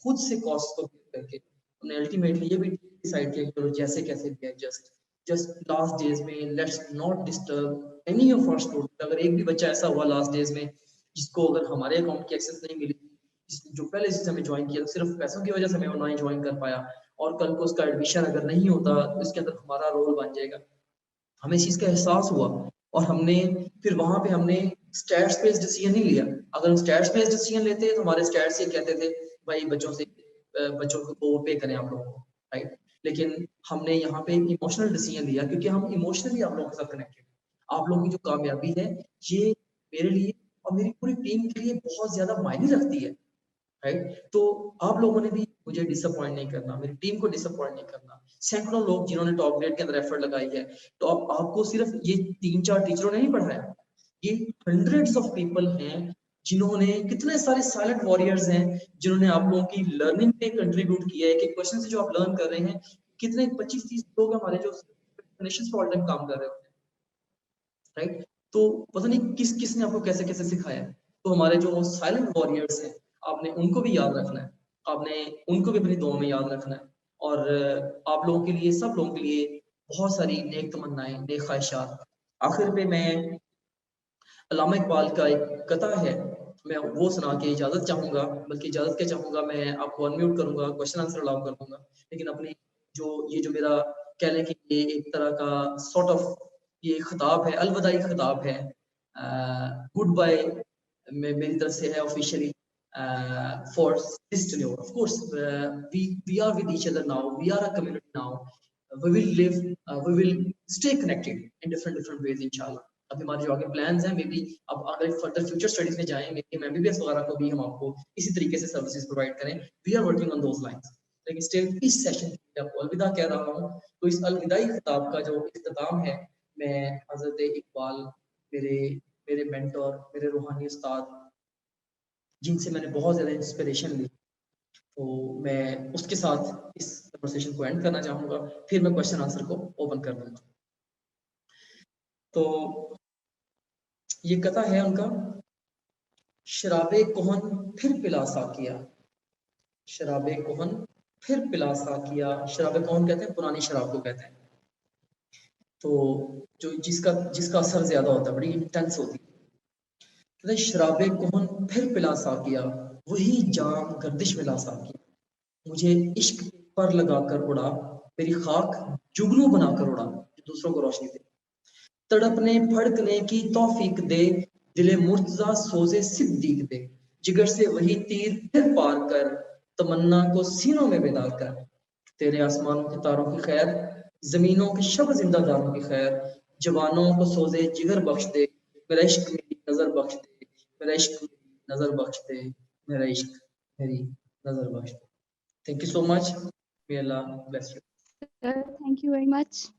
खुद से कॉस्ट को करके हमने अल्टीमेटली ये भी डिसाइड किया कि चलो जैसे कैसे भी है, जस्ट जस्ट लास्ट डेज में let's not disturb any of our student. अगर एक भी बच्चा ऐसा हुआ लास्ट डेज में जिसको अगर हमारे अकाउंट की एक्सेस नहीं मिली, जो पहले से हमें ज्वाइन किया, सिर्फ पैसों की वजह से हमें ऑनलाइन ज्वाइन कर पाया, और कल को उसका एडमिशन अगर नहीं होता तो इसके अंदर हमारा रोल बन जाएगा, हमें इस चीज का एहसास हुआ। और हमने फिर वहां पे हमने स्टैट्स बेस्ड डिसीजन नहीं लिया। अगर हम स्टैट्स बेस्ड डिसीजन लेते तो हमारे स्टैट्स ये कहते थे भाई बच्चों को पे करें आप लोगों को, राइट। लेकिन हमने यहाँ पे इमोशनल डिसीजन लिया क्योंकि हम इमोशनली आप लोगों के साथ कनेक्टेड। आप लोगों की जो कामयाबी है ये मेरे लिए और मेरी पूरी टीम के लिए बहुत ज्यादा मायने रखती है, राइट। तो आप लोगों ने भी मुझे डिसअपॉइंट नहीं करना, मेरी टीम को डिसअपॉइंट नहीं करना। सैकड़ों लोग जिन्होंने टॉप ग्रेड के अंदर एफर्ट लगाई है, तो आपको सिर्फ ये 3-4 टीचरों ने नहीं पढ़ाया, ये हंड्रेड्स ऑफ पीपल हैं जिन्होंने, कितने सारे साइलेंट वॉरियर्स हैं जिन्होंने आप लोगों की लर्निंग पे कंट्रीब्यूट किया है। कि क्वेश्चन से जो आप लर्न कर रहे हैं, कितने 25-30 लोग हमारे जो नेशन पे ऑल टाइम काम कर रहे होते हैं, राइट। तो पता नहीं किस किस ने आपको कैसे कैसे सिखाया है। तो हमारे जो साइलेंट वॉरियर्स हैं, आपने उनको भी याद रखना है, आपने उनको भी अपनी दुआ में याद रखना है। और आप लोगों के लिए, सब लोगों के लिए बहुत सारी नेक तमन्नाएं, नेक ख्वाहिशात। आखिर पे मैं अल्लामा इकबाल का एक कथा है, मैं वो सुना के इजाजत चाहूंगा, बल्कि इजाजत क्या चाहूंगा, मैं आपको अनम्यूट करूंगा, क्वेश्चन आंसर अलाउ कर दूंगा। लेकिन अपनी जो मेरा कह लें कि ये एक तरह का सॉर्ट ऑफ ये खिताब है, अलविदाई खिताब है, गुड बाय मेरी तरफ से है officially for this tenure. Of course we are with each other now, we are a community now, we will live we will stay connected in different ways इंशाल्लाह। अभी हमारे जो आगे प्लान्स हैं, मे बी अब अगर फर्दर फ्यूचर स्टडीज में जाएं, मे बी एमबीबीएस वगैरह को भी हम आपको इसी तरीके से सर्विसेज प्रोवाइड करें। We are working on those lines. लेकिन स्टिल इस सेशन में आपको अलविदा कह रहा हूँ। तो इस अलविदाई खिताब का जो इख्तिताम है, मैं हजरत इकबाल, मेरे मेरे मेंटर, मेरे रूहानी उस्ताद, जिनसे मैंने बहुत ज्यादा इंस्पिरेशन ली, तो मैं उसके साथ इस कन्वर्सेशन को एंड करना चाहूंगा, फिर मैं क्वेश्चन आंसर को ओपन कर दूंगा। तो ये कथा है उनका, शराबे कोहन फिर पिला साकिया, शराबे कोहन फिर पिला साकिया। शराबे कोहन कहते हैं पुरानी शराब को कहते हैं, तो जो जिसका असर ज्यादा होता है, बड़ी इंटेंस होती है। कहते हैं शराबे कोहन फिर पिला साकिया, वही जाम गर्दिश में ला साकिया, मुझे इश्क पर लगाकर उड़ा, मेरी खाक जुगनू बनाकर उड़ा, जो दूसरों को रोशनी दे, तड़पने फड़कने की तौफीक दे, दिले मुर्तजा सोजे सिद्दीक दे, जिगर से वही तीर फिर पार कर, तमन्ना को सीनों में बेदार कर, तेरे आसमानों के तारों की खैर, जमीनों के शब जिंदादारों की खैर, जवानों को सोजे जिगर बख्श दे, मेरा इश्क मेरी नजर बख्श दे, मेरा इश्क मेरी नजर बख्श दे, मेरा इश्क मेरी नजर बख्श दे। Thank you so much. May Allah bless you. Sir, thank you very much.